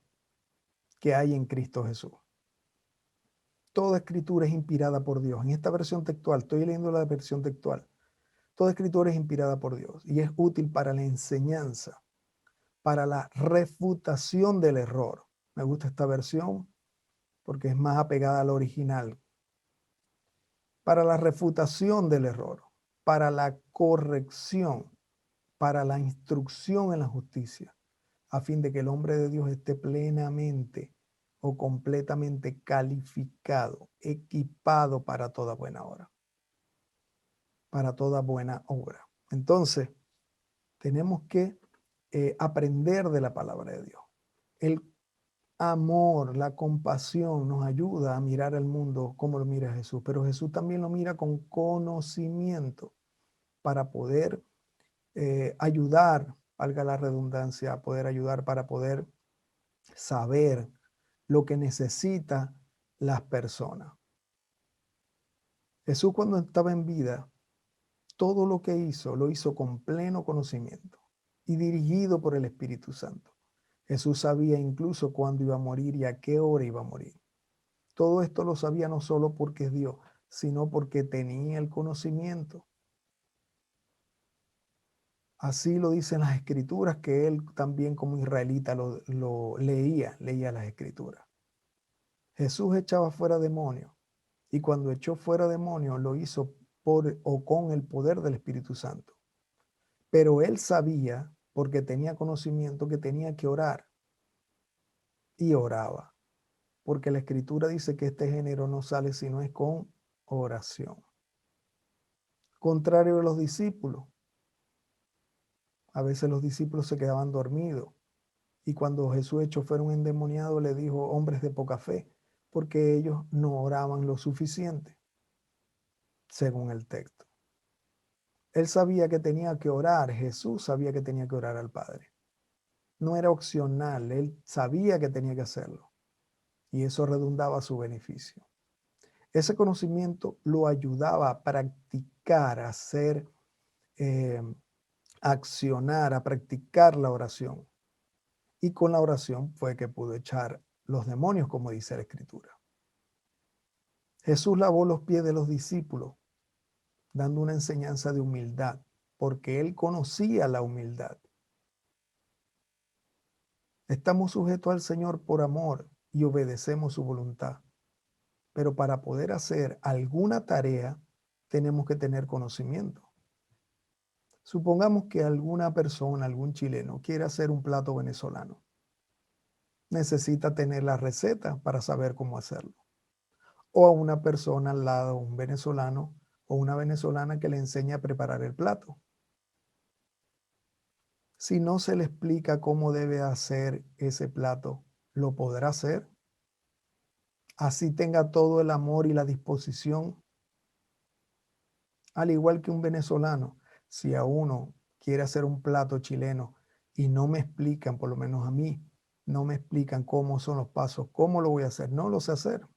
que hay en Cristo Jesús. Toda escritura es inspirada por Dios. En esta versión textual, estoy leyendo la versión textual, toda escritura es inspirada por Dios y es útil para la enseñanza, para la refutación del error. Me gusta esta versión porque es más apegada al original. Para la refutación del error, para la corrección, para la instrucción en la justicia, a fin de que el hombre de Dios esté plenamente o completamente calificado, equipado para toda buena obra. Para toda buena obra. Entonces, tenemos que aprender de la palabra de Dios. El amor, la compasión nos ayuda a mirar el mundo como lo mira Jesús, pero Jesús también lo mira con conocimiento para poder ayudar, valga la redundancia, a poder ayudar para poder saber lo que necesitan las personas. Jesús, cuando estaba en vida, todo lo que hizo, lo hizo con pleno conocimiento y dirigido por el Espíritu Santo. Jesús sabía incluso cuándo iba a morir y a qué hora iba a morir. Todo esto lo sabía no solo porque es Dios, sino porque tenía el conocimiento. Así lo dicen las Escrituras, que él también como israelita lo leía las Escrituras. Jesús echaba fuera demonios y cuando echó fuera demonios lo hizo por o con el poder del Espíritu Santo. Pero él sabía, porque tenía conocimiento, que tenía que orar y oraba. Porque la Escritura dice que este género no sale si no es con oración. Contrario a los discípulos. A veces los discípulos se quedaban dormidos. Y cuando Jesús echó fuera un endemoniado, le dijo, hombres de poca fe, porque ellos no oraban lo suficiente, según el texto. Él sabía que tenía que orar. Jesús sabía que tenía que orar al Padre. No era opcional. Él sabía que tenía que hacerlo. Y eso redundaba a su beneficio. Ese conocimiento lo ayudaba a practicar, a hacer, accionar, a practicar la oración. Y con la oración fue que pudo echar los demonios, como dice la Escritura. Jesús lavó los pies de los discípulos, dando una enseñanza de humildad, porque él conocía la humildad. Estamos sujetos al Señor por amor y obedecemos su voluntad. Pero para poder hacer alguna tarea, tenemos que tener conocimiento. Supongamos que alguna persona, algún chileno, quiere hacer un plato venezolano. Necesita tener la receta para saber cómo hacerlo. O a una persona al lado, un venezolano o una venezolana que le enseñe a preparar el plato. Si no se le explica cómo debe hacer ese plato, ¿lo podrá hacer? Así tenga todo el amor y la disposición. Al igual que un venezolano, si a uno quiere hacer un plato chileno y no me explican, por lo menos a mí, no me explican cómo son los pasos, cómo lo voy a hacer, no lo sé hacer.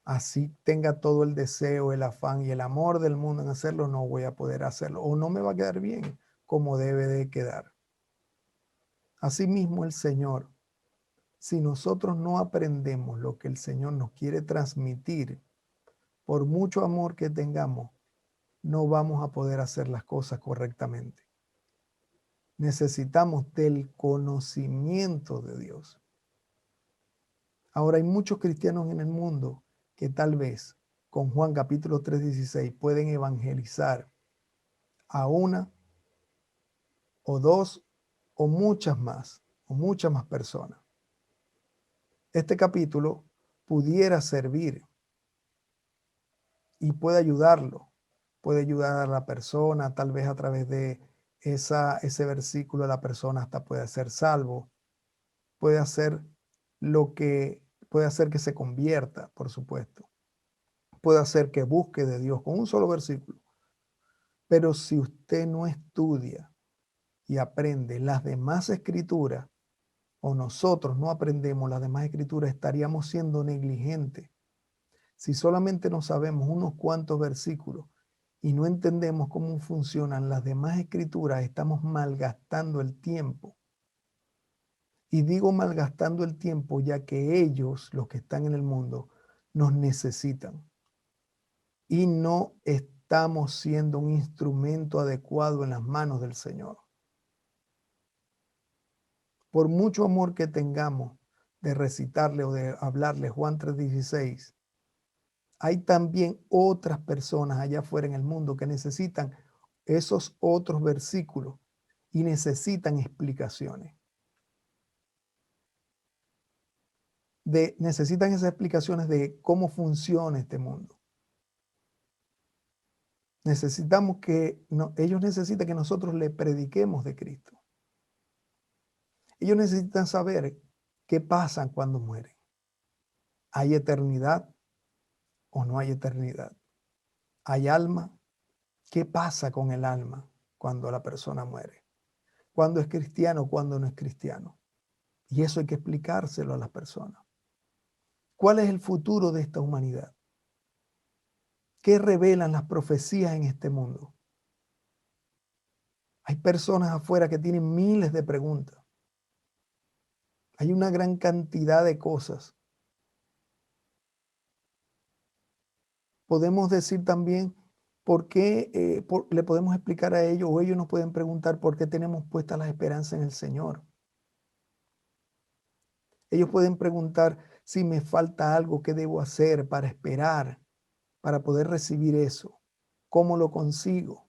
Así tenga todo el deseo, el afán y el amor del mundo en hacerlo, no voy a poder hacerlo o no me va a quedar bien como debe de quedar. Asimismo el Señor, si nosotros no aprendemos lo que el Señor nos quiere transmitir, por mucho amor que tengamos, no vamos a poder hacer las cosas correctamente. Necesitamos del conocimiento de Dios. Ahora hay muchos cristianos en el mundo que tal vez con Juan capítulo 3:16 pueden evangelizar a una o dos o muchas más personas. Este capítulo pudiera servir y puede ayudarlo, puede ayudar a la persona, tal vez a través de ese versículo la persona hasta puede ser salvo, puede hacer puede hacer que se convierta, por supuesto, puede hacer que busque de Dios con un solo versículo. Pero si usted no estudia y aprende las demás escrituras, o nosotros no aprendemos las demás escrituras, estaríamos siendo negligentes. Si solamente no sabemos unos cuantos versículos y no entendemos cómo funcionan las demás escrituras, estamos malgastando el tiempo. Y digo malgastando el tiempo ya que ellos, los que están en el mundo, nos necesitan. Y no estamos siendo un instrumento adecuado en las manos del Señor. Por mucho amor que tengamos de recitarle o de hablarle Juan 3:16, hay también otras personas allá afuera en el mundo que necesitan esos otros versículos y necesitan explicaciones. Necesitan esas explicaciones de cómo funciona este mundo. Ellos necesitan que nosotros le prediquemos de Cristo. Ellos necesitan saber qué pasa cuando mueren. ¿Hay eternidad o no hay eternidad? ¿Hay alma? ¿Qué pasa con el alma cuando la persona muere? ¿Cuándo es cristiano? ¿Cuándo no es cristiano? Y eso hay que explicárselo a las personas. ¿Cuál es el futuro de esta humanidad? ¿Qué revelan las profecías en este mundo? Hay personas afuera que tienen miles de preguntas. Hay una gran cantidad de cosas. Podemos decir también por qué le podemos explicar a ellos o ellos nos pueden preguntar por qué tenemos puestas las esperanzas en el Señor. Ellos pueden preguntar si me falta algo que debo hacer para esperar, para poder recibir eso. ¿Cómo lo consigo?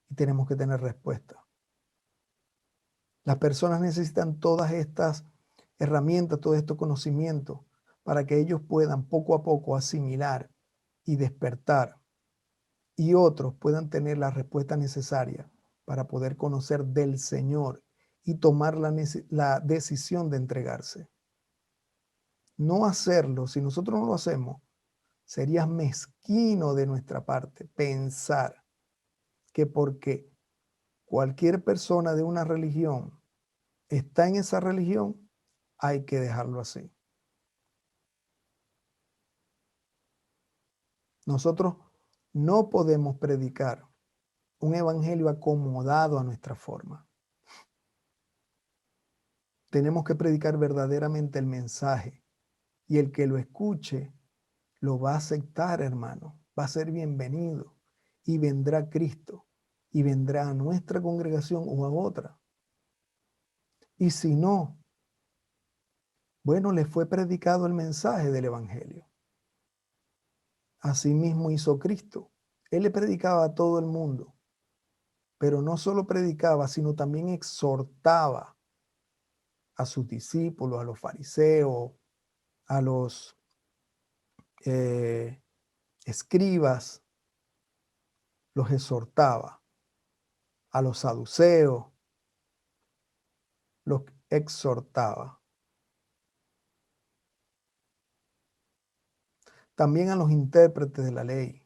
Y tenemos que tener respuesta. Las personas necesitan todas estas herramientas, todos estos conocimientos para que ellos puedan poco a poco asimilar y despertar y otros puedan tener la respuesta necesaria para poder conocer del Señor y tomar la decisión de entregarse. No hacerlo, si nosotros no lo hacemos, sería mezquino de nuestra parte pensar que porque cualquier persona de una religión está en esa religión, hay que dejarlo así. Nosotros no podemos predicar un evangelio acomodado a nuestra forma. Tenemos que predicar verdaderamente el mensaje y el que lo escuche lo va a aceptar, hermano. Va a ser bienvenido y vendrá Cristo y vendrá a nuestra congregación o a otra. Y si no, bueno, le fue predicado el mensaje del evangelio. Asimismo hizo Cristo. Él le predicaba a todo el mundo, pero no solo predicaba, sino también exhortaba a sus discípulos, a los fariseos, a los escribas, los exhortaba, a los saduceos, los exhortaba. También a los intérpretes de la ley.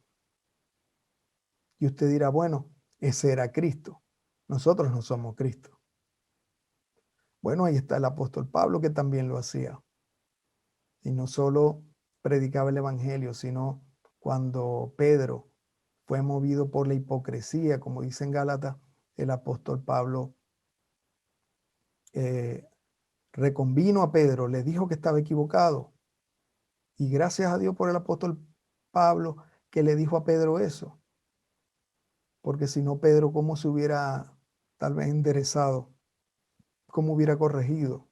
Y usted dirá, bueno, ese era Cristo. Nosotros no somos Cristo. Bueno, ahí está el apóstol Pablo, que también lo hacía. Y no solo predicaba el evangelio, sino cuando Pedro fue movido por la hipocresía, como dice en Gálatas, el apóstol Pablo reconvino a Pedro, le dijo que estaba equivocado. Y gracias a Dios por el apóstol Pablo que le dijo a Pedro eso. Porque si no, Pedro, ¿cómo se hubiera tal vez enderezado? ¿Cómo hubiera corregido?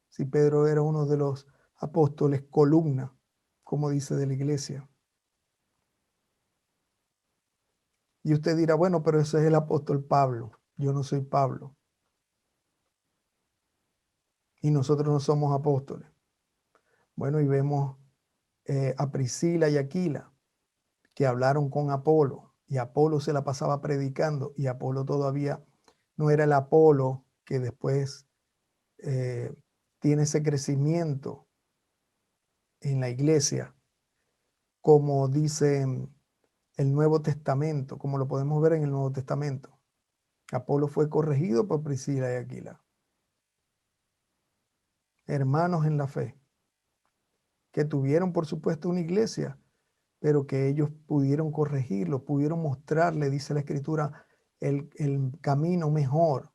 Si Pedro era uno de los apóstoles columna, como dice de la iglesia. Y usted dirá, bueno, pero ese es el apóstol Pablo. Yo no soy Pablo. Y nosotros no somos apóstoles. Bueno, y vemos a Priscila y Aquila, que hablaron con Apolo, y Apolo se la pasaba predicando, y Apolo todavía no era el Apolo que después tiene ese crecimiento en la iglesia, como dice el Nuevo Testamento, como lo podemos ver en el Nuevo Testamento. Apolo fue corregido por Priscila y Aquila, hermanos en la fe, que tuvieron, por supuesto, una iglesia, pero que ellos pudieron corregirlo, pudieron mostrarle, dice la Escritura, el camino mejor,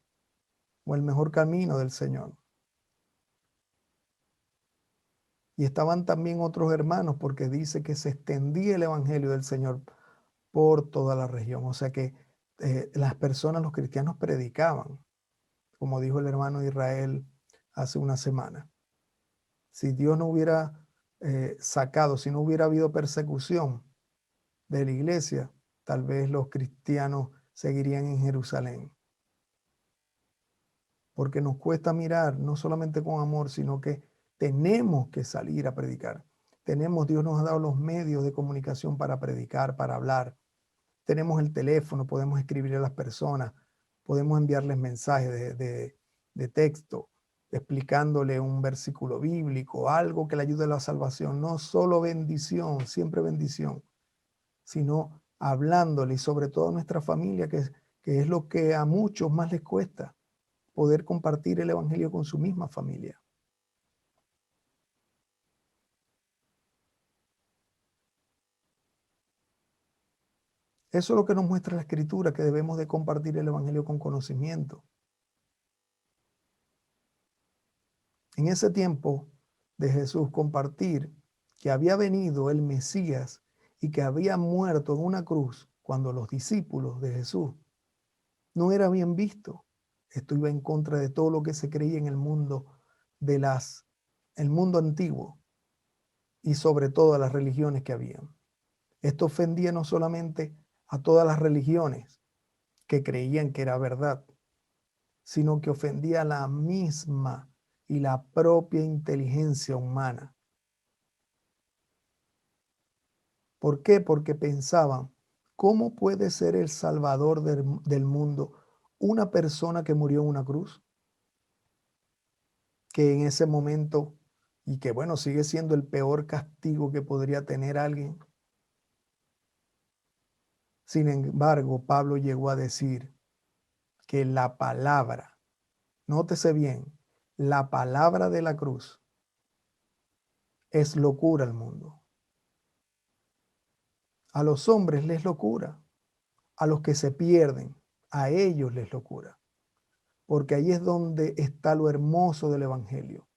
o el mejor camino del Señor. Y estaban también otros hermanos, porque dice que se extendía el evangelio del Señor por toda la región. O sea que las personas, los cristianos, predicaban, como dijo el hermano Israel hace una semana. Si Dios no hubiera sacado, si no hubiera habido persecución de la iglesia, tal vez los cristianos seguirían en Jerusalén. Porque nos cuesta mirar no solamente con amor, sino que tenemos que salir a predicar. Dios nos ha dado los medios de comunicación para predicar, para hablar. Tenemos el teléfono, podemos escribir a las personas, podemos enviarles mensajes de texto, explicándole un versículo bíblico, algo que le ayude a la salvación. No solo bendición, siempre bendición, sino hablándole, y sobre todo a nuestra familia, que es lo que a muchos más les cuesta, poder compartir el evangelio con su misma familia. Eso es lo que nos muestra la Escritura, que debemos de compartir el evangelio con conocimiento. En ese tiempo de Jesús, compartir que había venido el Mesías y que había muerto en una cruz cuando los discípulos de Jesús no era bien visto. Esto iba en contra de todo lo que se creía en el mundo el mundo antiguo, y sobre todo a las religiones que habían. Esto ofendía no solamente a todas las religiones que creían que era verdad, sino que ofendía a la misma y la propia inteligencia humana. ¿Por qué? Porque pensaban, ¿cómo puede ser el Salvador del mundo una persona que murió en una cruz? Que en ese momento, y que bueno, sigue siendo el peor castigo que podría tener alguien. Sin embargo, Pablo llegó a decir que la palabra, nótese bien, la palabra de la cruz es locura al mundo. A los hombres les locura, a los que se pierden, a ellos les locura. Porque ahí es donde está lo hermoso del evangelio.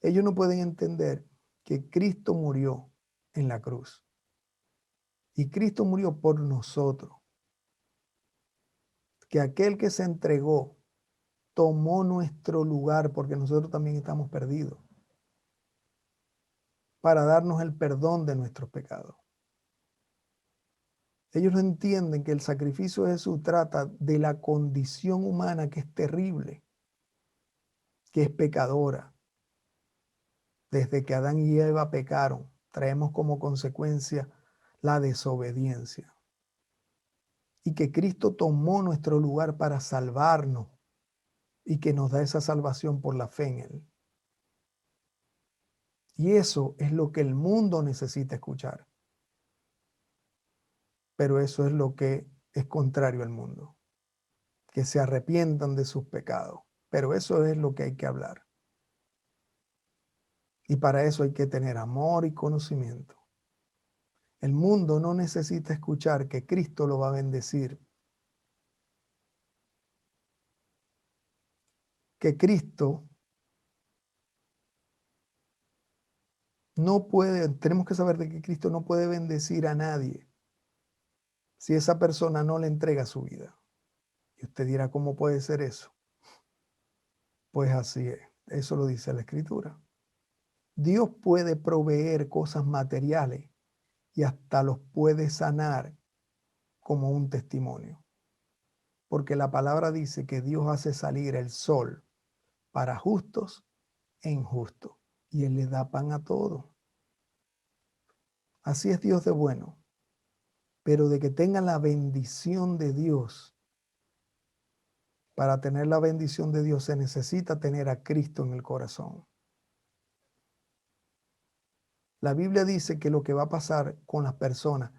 Ellos no pueden entender que Cristo murió en la cruz. Y Cristo murió por nosotros. Que aquel que se entregó tomó nuestro lugar, porque nosotros también estamos perdidos, para darnos el perdón de nuestros pecados. Ellos no entienden que el sacrificio de Jesús trata de la condición humana, que es terrible, que es pecadora. Desde que Adán y Eva pecaron, traemos como consecuencia la desobediencia. Y que Cristo tomó nuestro lugar para salvarnos, y que nos da esa salvación por la fe en Él. Y eso es lo que el mundo necesita escuchar. Pero eso es lo que es contrario al mundo. que se arrepientan de sus pecados. Pero eso es lo que hay que hablar. Y para eso hay que tener amor y conocimiento. El mundo no necesita escuchar que Cristo lo va a bendecir, que Cristo no puede, tenemos que saber de que Cristo no puede bendecir a nadie si esa persona no le entrega su vida. Y usted dirá, ¿cómo puede ser eso? Pues así es, eso lo dice la Escritura. Dios puede proveer cosas materiales y hasta los puede sanar como un testimonio. Porque la palabra dice que Dios hace salir el sol para justos e injustos. Y Él le da pan a todos. Así es Dios de bueno. Pero de que tengan la bendición de Dios, para tener la bendición de Dios se necesita tener a Cristo en el corazón. La Biblia dice que lo que va a pasar con las personas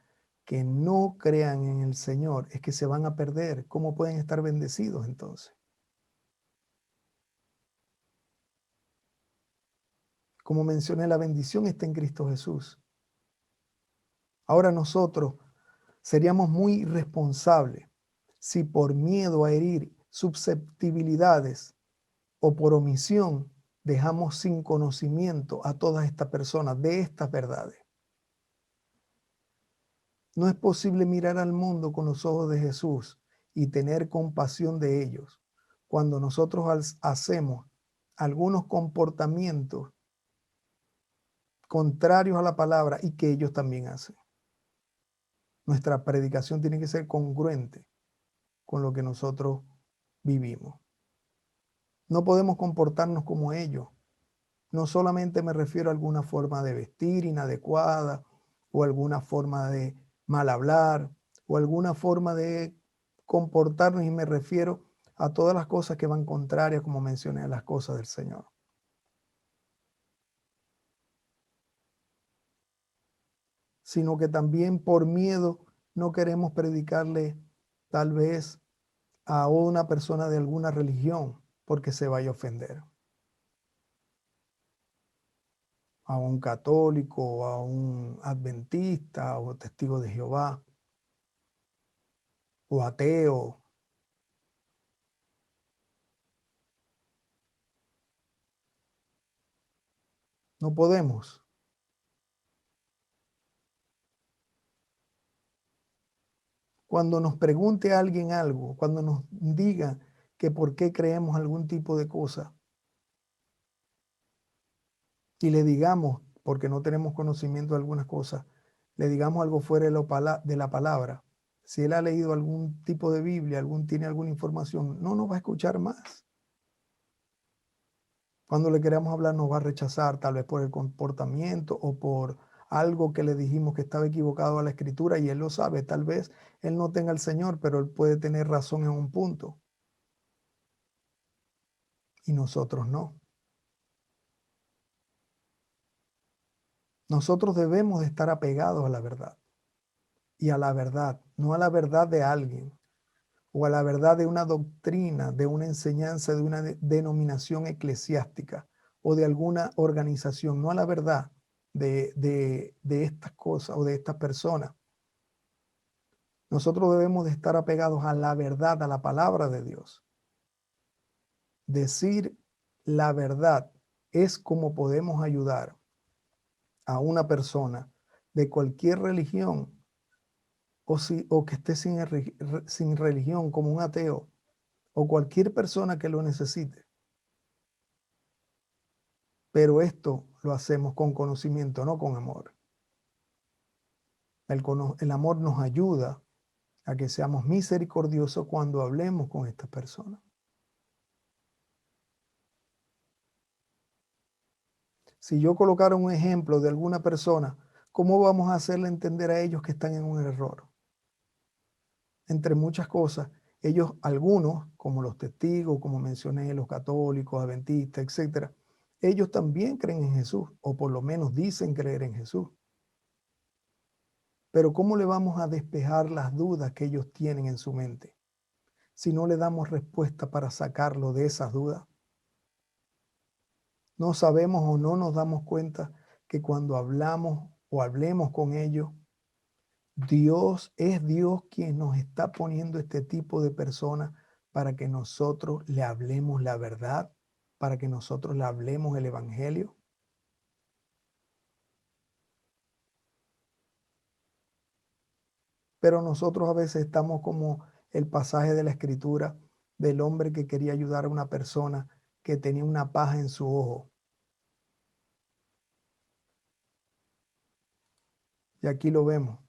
que no crean en el Señor es que se van a perder. ¿Cómo pueden estar bendecidos entonces? Como mencioné, la bendición está en Cristo Jesús. Ahora nosotros seríamos muy irresponsables si por miedo a herir susceptibilidades o por omisión dejamos sin conocimiento a todas estas personas de estas verdades. No es posible mirar al mundo con los ojos de Jesús y tener compasión de ellos cuando nosotros hacemos algunos comportamientos contrarios a la palabra y que ellos también hacen. Nuestra predicación tiene que ser congruente con lo que nosotros vivimos. No podemos comportarnos como ellos. No solamente me refiero a alguna forma de vestir inadecuada o alguna forma de mal hablar o alguna forma de comportarnos, y me refiero a todas las cosas que van contrarias, como mencioné, a las cosas del Señor. Sino que también por miedo no queremos predicarle tal vez a una persona de alguna religión porque se vaya a ofender. A un católico, a un adventista, o testigo de Jehová, o ateo. No podemos. Cuando nos pregunte alguien algo, cuando nos diga que por qué creemos algún tipo de cosa, y le digamos, porque no tenemos conocimiento de algunas cosas, le digamos algo fuera de la palabra, si él ha leído algún tipo de Biblia, tiene alguna información, no nos va a escuchar más. Cuando le queramos hablar nos va a rechazar, tal vez por el comportamiento o por algo que le dijimos que estaba equivocado a la Escritura, y él lo sabe. Tal vez él no tenga al Señor, pero él puede tener razón en un punto. Y nosotros no. Nosotros debemos de estar apegados a la verdad. Y a la verdad, no a la verdad de alguien, o a la verdad de una doctrina, de una enseñanza, de una denominación eclesiástica o de alguna organización, no a la verdad de estas cosas o de estas personas. Nosotros debemos de estar apegados a la verdad, a la palabra de Dios. Decir la verdad es como podemos ayudar a una persona de cualquier religión o que esté sin religión, como un ateo, o cualquier persona que lo necesite. Pero esto lo hacemos con conocimiento, no con amor. El amor nos ayuda a que seamos misericordiosos cuando hablemos con estas personas. Si yo colocara un ejemplo de alguna persona, ¿cómo vamos a hacerle entender a ellos que están en un error? Entre muchas cosas, ellos, algunos, como los testigos, como mencioné, los católicos, adventistas, etc., ellos también creen en Jesús, o por lo menos dicen creer en Jesús. Pero ¿cómo le vamos a despejar las dudas que ellos tienen en su mente? si no le damos respuesta para sacarlo de esas dudas? No sabemos o no nos damos cuenta que cuando hablamos o hablemos con ellos, Dios es Dios quien nos está poniendo este tipo de personas para que nosotros le hablemos la verdad, para que nosotros le hablemos el evangelio. Pero nosotros a veces estamos como el pasaje de la escritura del hombre que quería ayudar a una persona que tenía una paja en su ojo. Y aquí lo vemos.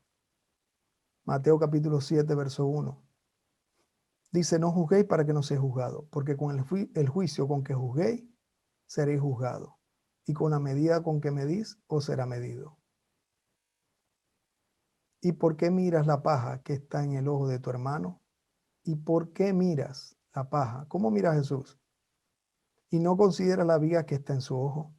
Mateo capítulo 7, verso 1. Dice, no juzguéis para que no seáis juzgados, porque con el juicio con que juzguéis, seréis juzgados. Y con la medida con que medís, os será medido. ¿Y por qué miras la paja que está en el ojo de tu hermano? ¿Y por qué miras la paja? ¿Cómo mira Jesús? Y no considera la viga que está en su ojo.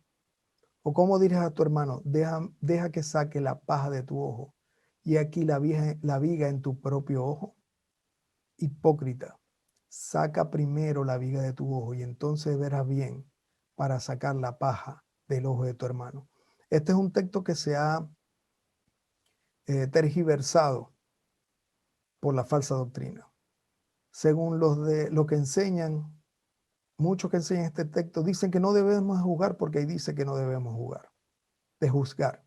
¿O cómo dirás a tu hermano, deja que saque la paja de tu ojo, y aquí la viga en tu propio ojo? Hipócrita, saca primero la viga de tu ojo y entonces verás bien para sacar la paja del ojo de tu hermano. Este es un texto que se ha tergiversado por la falsa doctrina. Según lo que enseñan, muchos que enseñan este texto dicen que no debemos juzgar porque ahí dice que no debemos juzgar.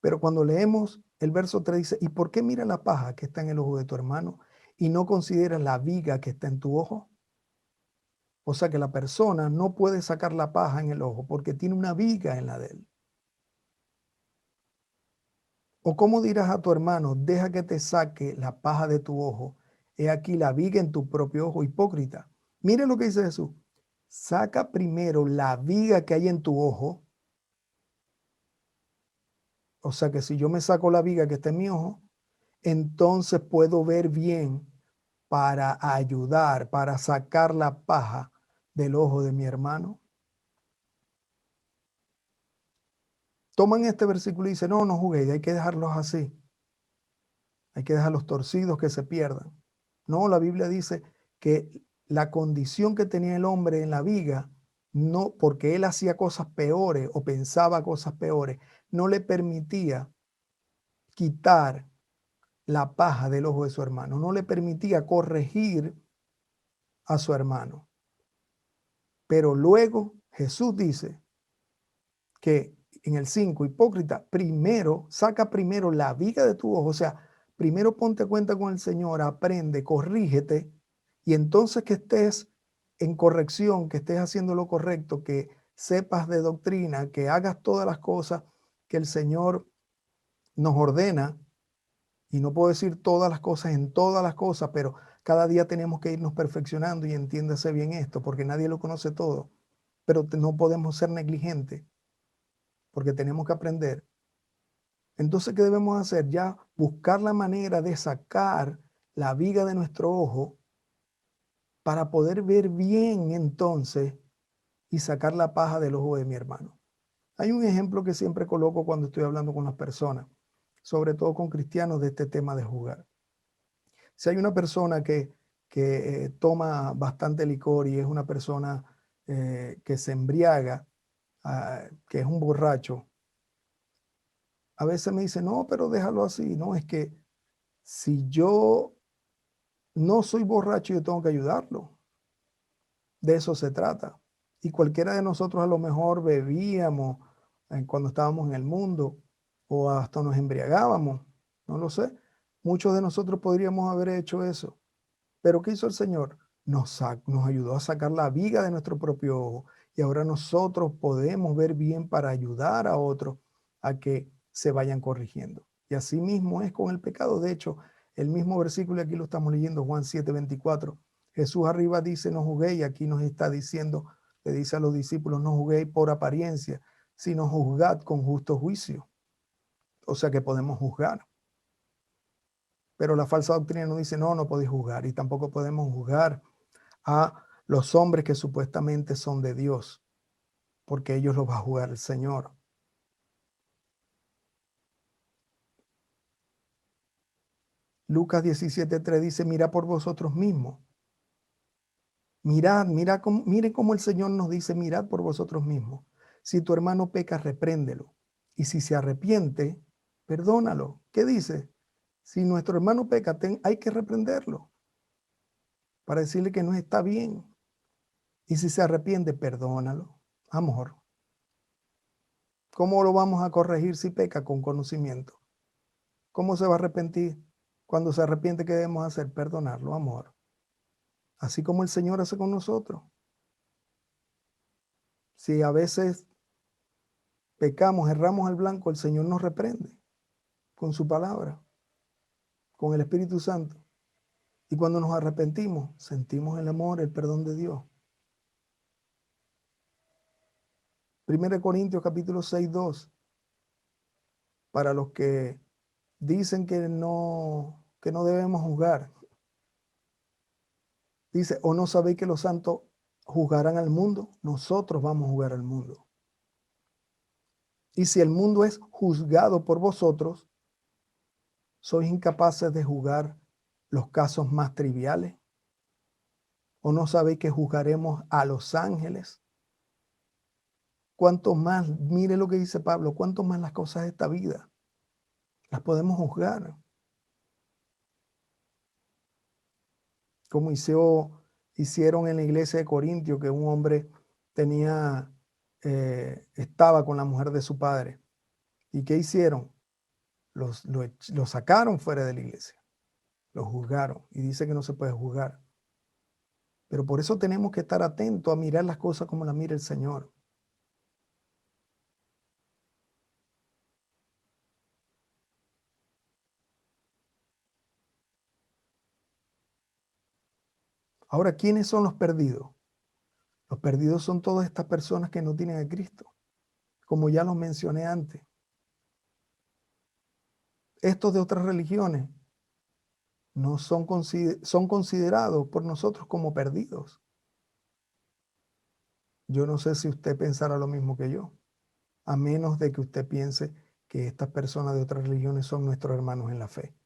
Pero cuando leemos el verso 3 dice, ¿y por qué mira la paja que está en el ojo de tu hermano y no consideras la viga que está en tu ojo? O sea que la persona no puede sacar la paja en el ojo porque tiene una viga en la de él. ¿O cómo dirás a tu hermano, deja que te saque la paja de tu ojo? He aquí la viga en tu propio ojo, hipócrita. Mire lo que dice Jesús. Saca primero la viga que hay en tu ojo. O sea que si yo me saco la viga que está en mi ojo, entonces puedo ver bien para ayudar, para sacar la paja del ojo de mi hermano. Toman este versículo y dicen, no juguéis, hay que dejarlos así. Hay que dejarlos torcidos que se pierdan. No, la Biblia dice que la condición que tenía el hombre en la viga, no porque él hacía cosas peores o pensaba cosas peores, no le permitía quitar la paja del ojo de su hermano, no le permitía corregir a su hermano. Pero luego Jesús dice que en el 5, hipócrita, saca primero la viga de tu ojo, o sea, primero ponte cuenta con el Señor, aprende, corrígete, y entonces que estés en corrección, que estés haciendo lo correcto, que sepas de doctrina, que hagas todas las cosas que el Señor nos ordena, y no puedo decir todas las cosas en todas las cosas, pero cada día tenemos que irnos perfeccionando y entiéndase bien esto, porque nadie lo conoce todo, pero no podemos ser negligentes, porque tenemos que aprender. Entonces, ¿qué debemos hacer? Ya buscar la manera de sacar la viga de nuestro ojo para poder ver bien entonces y sacar la paja del ojo de mi hermano. Hay un ejemplo que siempre coloco cuando estoy hablando con las personas, sobre todo con cristianos, de este tema de jugar. Si hay una persona que toma bastante licor y es una persona que se embriaga, que es un borracho, a veces me dice, no, pero déjalo así. No, es que si yo no soy borracho, yo tengo que ayudarlo. De eso se trata. Y cualquiera de nosotros a lo mejor bebíamos cuando estábamos en el mundo o hasta nos embriagábamos, no lo sé. Muchos de nosotros podríamos haber hecho eso. Pero ¿qué hizo el Señor? Nos ayudó a sacar la viga de nuestro propio ojo y ahora nosotros podemos ver bien para ayudar a otros a que se vayan corrigiendo. Y así mismo es con el pecado. De hecho, el mismo versículo, aquí lo estamos leyendo, Juan 7:24. Jesús arriba dice, no juguéis, aquí nos está diciendo, le dice a los discípulos, no juguéis por apariencia, sino juzgad con justo juicio. O sea que podemos juzgar. Pero la falsa doctrina nos dice, no podéis juzgar, y tampoco podemos juzgar a los hombres que supuestamente son de Dios, porque ellos los va a juzgar el Señor. Lucas 17:3 dice, mira por vosotros mismos, Miren cómo el Señor nos dice, mirad por vosotros mismos. Si tu hermano peca, repréndelo. Y si se arrepiente, perdónalo. ¿Qué dice? Si nuestro hermano peca, hay que reprenderlo para decirle que no está bien. Y si se arrepiente, perdónalo. Amor. ¿Cómo lo vamos a corregir si peca? Con conocimiento. ¿Cómo se va a arrepentir? Cuando se arrepiente, ¿qué debemos hacer? Perdonarlo, amor. Así como el Señor hace con nosotros. Si a veces pecamos, erramos al blanco, el Señor nos reprende con su palabra, con el Espíritu Santo. Y cuando nos arrepentimos, sentimos el amor, el perdón de Dios. 1 Corintios capítulo 6, 2. Para los que dicen que no debemos juzgar. Dice, ¿o no sabéis que los santos juzgarán al mundo? Nosotros vamos a juzgar al mundo. Y si el mundo es juzgado por vosotros, ¿sois incapaces de juzgar los casos más triviales? ¿O no sabéis que juzgaremos a los ángeles? ¿Cuánto más, mire lo que dice Pablo, cuánto más las cosas de esta vida las podemos juzgar? Como hicieron en la iglesia de Corintio, que un hombre estaba con la mujer de su padre. ¿Y qué hicieron? Lo sacaron fuera de la iglesia. Lo juzgaron. Y dice que no se puede juzgar. Pero por eso tenemos que estar atentos a mirar las cosas como las mira el Señor. Ahora, ¿quiénes son los perdidos? Los perdidos son todas estas personas que no tienen a Cristo, como ya los mencioné antes. Estos de otras religiones no son considerados por nosotros como perdidos. Yo no sé si usted pensará lo mismo que yo, a menos de que usted piense que estas personas de otras religiones son nuestros hermanos en la fe.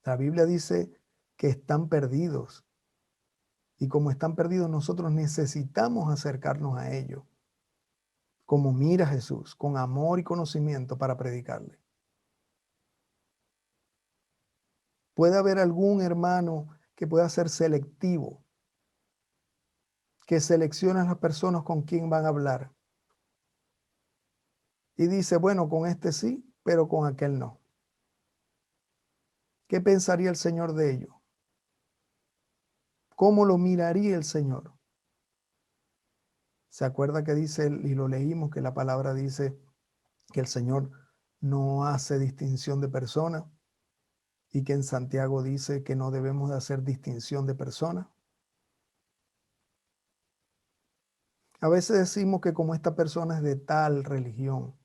La Biblia dice que están perdidos. Y como están perdidos, nosotros necesitamos acercarnos a ellos, como mira Jesús, con amor y conocimiento para predicarle. Puede haber algún hermano que pueda ser selectivo, que selecciona a las personas con quien van a hablar. Y dice, bueno, con este sí, pero con aquel no. ¿Qué pensaría el Señor de ello? ¿Cómo lo miraría el Señor? ¿Se acuerda que dice, y lo leímos, que la palabra dice que el Señor no hace distinción de personas y que en Santiago dice que no debemos de hacer distinción de personas? A veces decimos que como esta persona es de tal religión,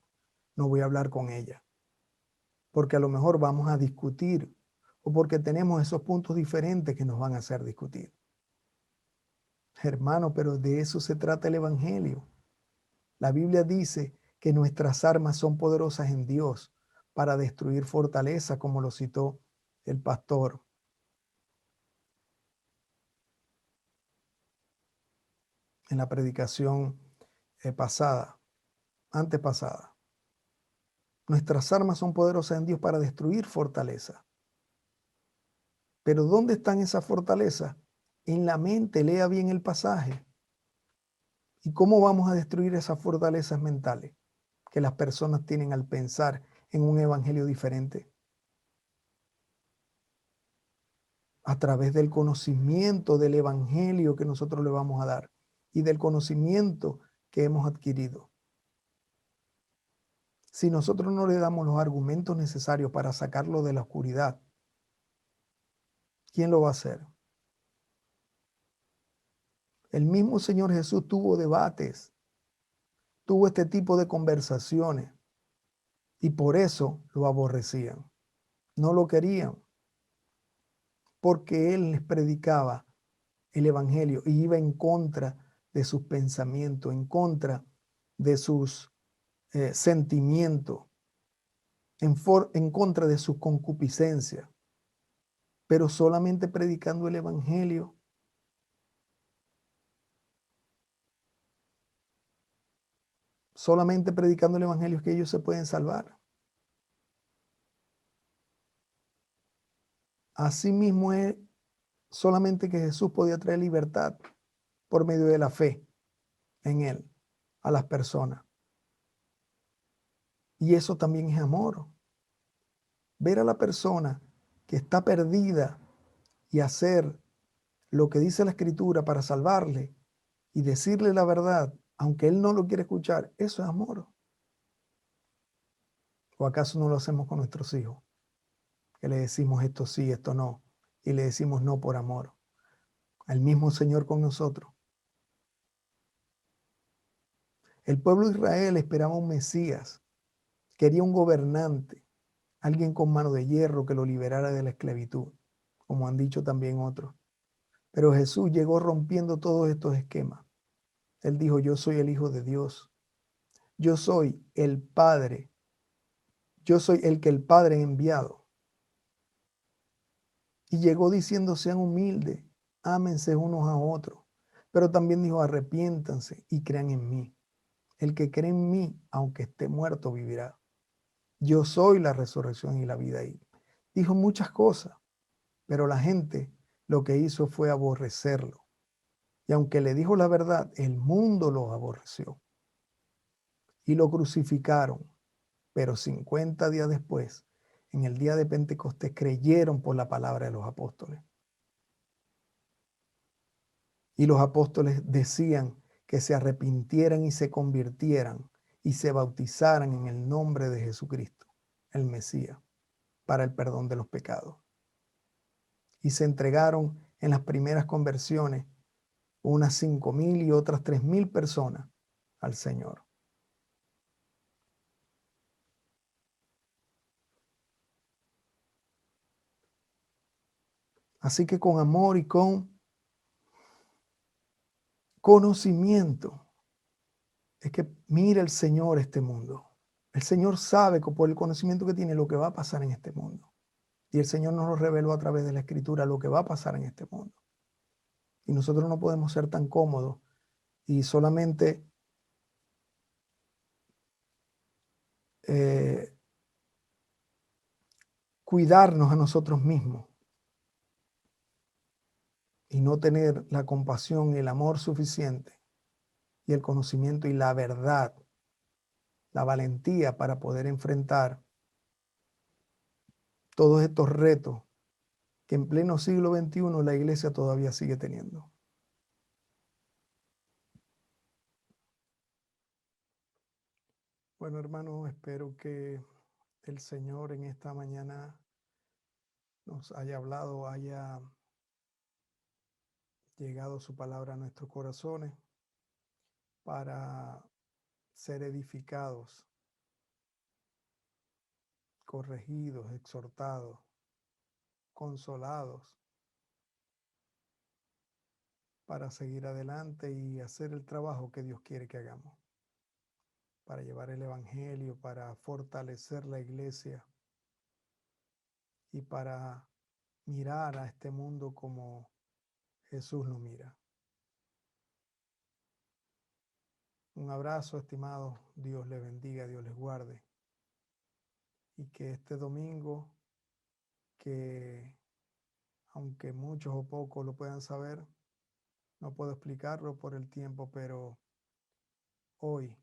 no voy a hablar con ella, porque a lo mejor vamos a discutir o porque tenemos esos puntos diferentes que nos van a hacer discutir. Hermano, pero de eso se trata el Evangelio. La Biblia dice que nuestras armas son poderosas en Dios para destruir fortalezas, como lo citó el pastor. En la predicación antepasada. Nuestras armas son poderosas en Dios para destruir fortalezas. Pero ¿dónde están esas fortalezas? En la mente, lea bien el pasaje. ¿Y cómo vamos a destruir esas fortalezas mentales que las personas tienen al pensar en un evangelio diferente? A través del conocimiento del evangelio que nosotros le vamos a dar y del conocimiento que hemos adquirido. Si nosotros no le damos los argumentos necesarios para sacarlo de la oscuridad, ¿quién lo va a hacer? El mismo Señor Jesús tuvo debates, tuvo este tipo de conversaciones y por eso lo aborrecían. No lo querían porque Él les predicaba el evangelio y iba en contra de sus pensamientos, en contra de sus sentimientos, en contra de su concupiscencia. pero solamente predicando el evangelio. Solamente predicando el evangelio es que ellos se pueden salvar. Asimismo es solamente que Jesús podía traer libertad por medio de la fe en Él a las personas. Y eso también es amor. Ver a la persona que está perdida y hacer lo que dice la Escritura para salvarle y decirle la verdad, aunque él no lo quiere escuchar, eso es amor. ¿O acaso no lo hacemos con nuestros hijos? Que le decimos esto sí, esto no, y le decimos no por amor. Al mismo Señor con nosotros. El pueblo de Israel esperaba un Mesías, quería un gobernante, alguien con mano de hierro que lo liberara de la esclavitud, como han dicho también otros. Pero Jesús llegó rompiendo todos estos esquemas. Él dijo, yo soy el Hijo de Dios. Yo soy el Padre. Yo soy el que el Padre ha enviado. Y llegó diciendo, sean humildes, ámense unos a otros. Pero también dijo, arrepiéntanse y crean en mí. El que cree en mí, aunque esté muerto, vivirá. Yo soy la resurrección y la vida. Y dijo muchas cosas, pero la gente lo que hizo fue aborrecerlo. Y aunque le dijo la verdad, el mundo lo aborreció. Y lo crucificaron. Pero 50 días después, en el día de Pentecostés, creyeron por la palabra de los apóstoles. Y los apóstoles decían que se arrepintieran y se convirtieran y se bautizaran en el nombre de Jesucristo, el Mesías, para el perdón de los pecados. Y se entregaron en las primeras conversiones unas 5,000 y otras 3,000 personas al Señor. Así que con amor y con conocimiento es que mira el Señor este mundo. El Señor sabe que por el conocimiento que tiene lo que va a pasar en este mundo. Y el Señor nos lo reveló a través de la Escritura lo que va a pasar en este mundo. Y nosotros no podemos ser tan cómodos y solamente cuidarnos a nosotros mismos y no tener la compasión y el amor suficiente y el conocimiento y la verdad, la valentía para poder enfrentar todos estos retos que en pleno siglo XXI la iglesia todavía sigue teniendo. Bueno, hermanos, espero que el Señor en esta mañana nos haya hablado, haya llegado su palabra a nuestros corazones para ser edificados, corregidos, exhortados, consolados, para seguir adelante y hacer el trabajo que Dios quiere que hagamos, para llevar el Evangelio, para fortalecer la iglesia y para mirar a este mundo como Jesús lo mira. Un abrazo, estimados. Dios les bendiga, Dios les guarde. Y que este domingo, que aunque muchos o pocos lo puedan saber, no puedo explicarlo por el tiempo, pero hoy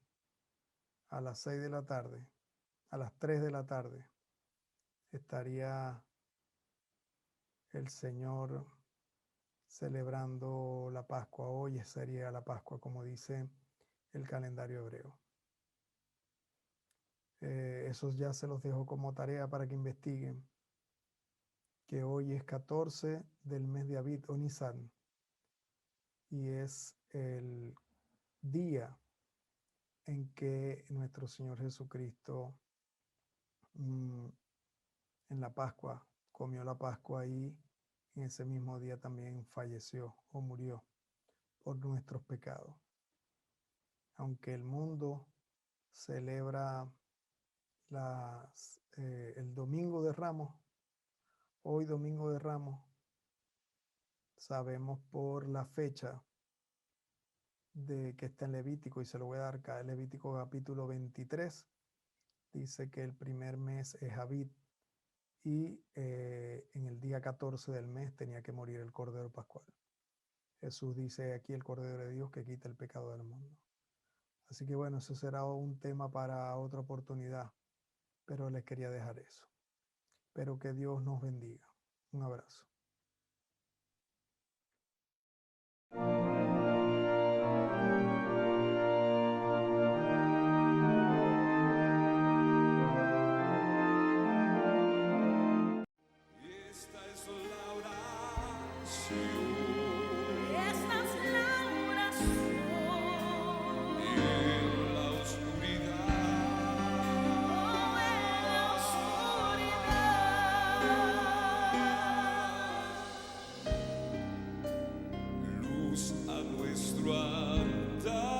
a las 6 de la tarde, a las 3 de la tarde, estaría el Señor celebrando la Pascua. Hoy sería la Pascua, como dice el calendario hebreo. Eso ya se los dejo como tarea para que investiguen, que hoy es 14 del mes de Abib o Nisan y es el día en que nuestro Señor Jesucristo en la Pascua comió la Pascua y en ese mismo día también falleció o murió por nuestros pecados. Aunque el mundo celebra el Domingo de Ramos, Hoy, Domingo de Ramos, sabemos por la fecha de que está en Levítico, y se lo voy a dar acá, en Levítico capítulo 23, dice que el primer mes es Abib, y en el día 14 del mes tenía que morir el Cordero Pascual. Jesús dice aquí el Cordero de Dios que quita el pecado del mundo. Así que bueno, eso será un tema para otra oportunidad, pero les quería dejar eso. Espero que Dios nos bendiga. Un abrazo. Esta es la oración. Esta es la oración. En la oscuridad. En la oscuridad. Luz a nuestro andar.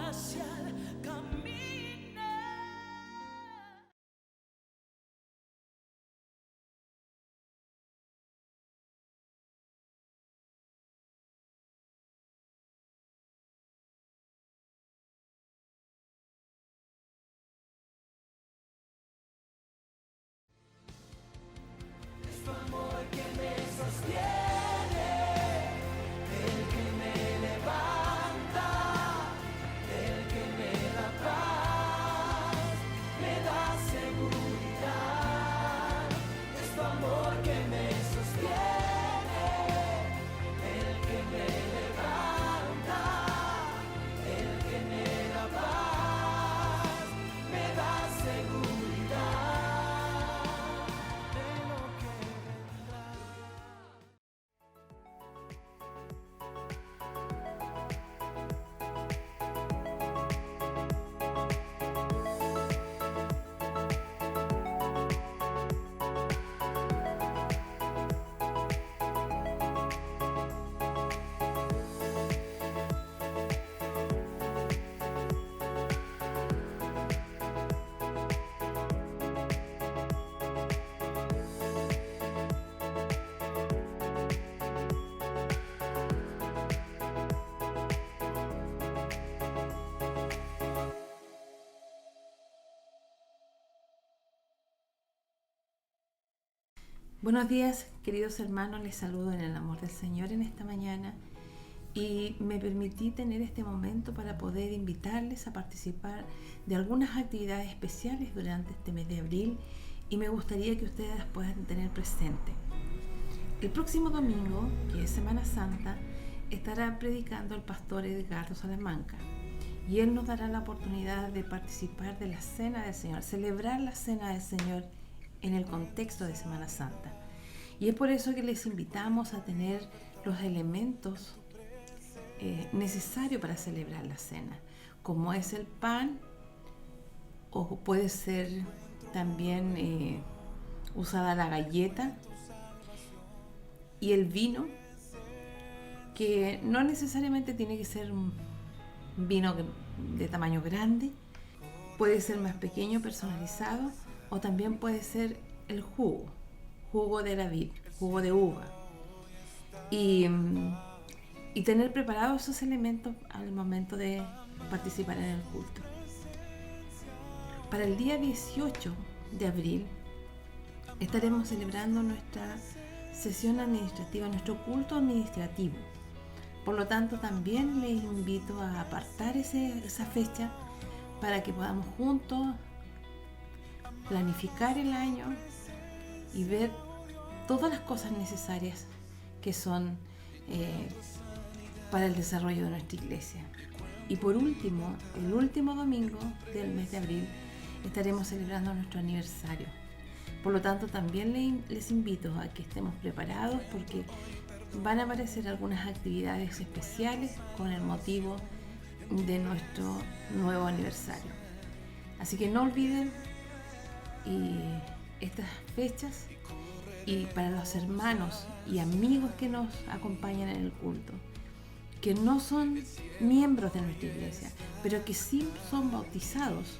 Hacia el camino. Es tu amor que me sostiene, el que me levanta, el que me da paz, me da seguridad. Es tu amor que me sostiene, el que me levanta, el que me da paz, me da seguridad de lo que vendrá. Buenos días, queridos hermanos, les saludo en el amor del Señor en esta mañana y me permití tener este momento para poder invitarles a participar de algunas actividades especiales durante este mes de abril y me gustaría que ustedes las puedan tener presente. El próximo domingo, que es Semana Santa, estará predicando el pastor Edgardo Salamanca y él nos dará la oportunidad de participar de la Cena del Señor, celebrar la Cena del Señor en el contexto de Semana Santa. Y es por eso que les invitamos a tener los elementos necesarios para celebrar la cena, como es el pan, o puede ser también usada la galleta y el vino, que no necesariamente tiene que ser un vino de tamaño grande, puede ser más pequeño, personalizado, o también puede ser el jugo de la vid, jugo de uva, y tener preparados esos elementos al momento de participar en el culto. Para el día 18 de abril estaremos celebrando nuestra sesión administrativa, nuestro culto administrativo. Por lo tanto, también les invito a apartar esa fecha para que podamos juntos planificar el año y ver todas las cosas necesarias que son para el desarrollo de nuestra iglesia. Y por último, el último domingo del mes de abril estaremos celebrando nuestro aniversario. Por lo tanto, también les invito a que estemos preparados porque van a aparecer algunas actividades especiales con el motivo de nuestro nuevo aniversario. Así que no olviden estas fechas, y para los hermanos y amigos que nos acompañan en el culto, que no son miembros de nuestra iglesia, pero que sí son bautizados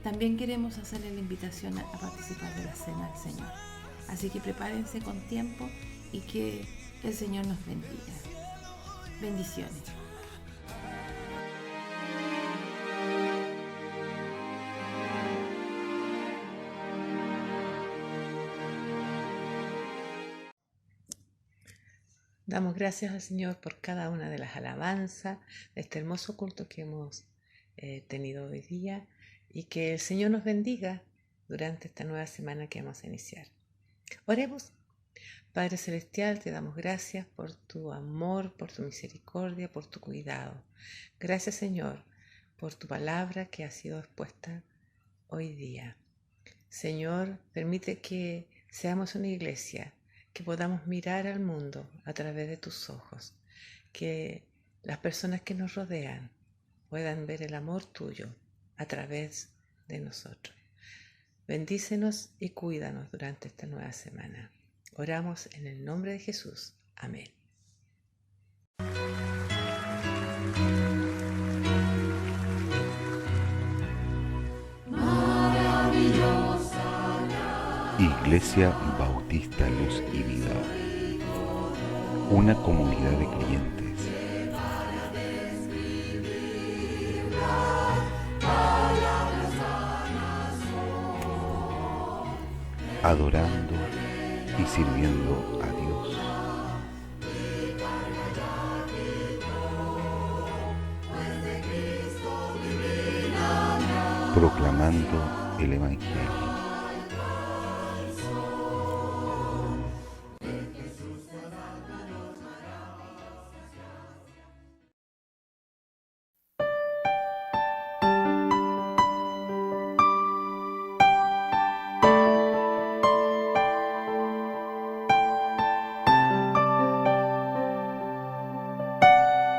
también queremos hacerle la invitación a participar de la Cena del Señor. Así que prepárense con tiempo y que el Señor nos bendiga. Bendiciones. Damos gracias al Señor por cada una de las alabanzas de este hermoso culto que hemos tenido hoy día y que el Señor nos bendiga durante esta nueva semana que vamos a iniciar. Oremos. Padre Celestial, te damos gracias por tu amor, por tu misericordia, por tu cuidado. Gracias, Señor, por tu palabra que ha sido expuesta hoy día. Señor, permite que seamos una iglesia, que podamos mirar al mundo a través de tus ojos, que las personas que nos rodean puedan ver el amor tuyo a través de nosotros. Bendícenos y cuídanos durante esta nueva semana. Oramos en el nombre de Jesús. Amén. Iglesia Bautista Luz y Vida. Una comunidad de creyentes. Adorando y sirviendo a Dios. Proclamando el Evangelio.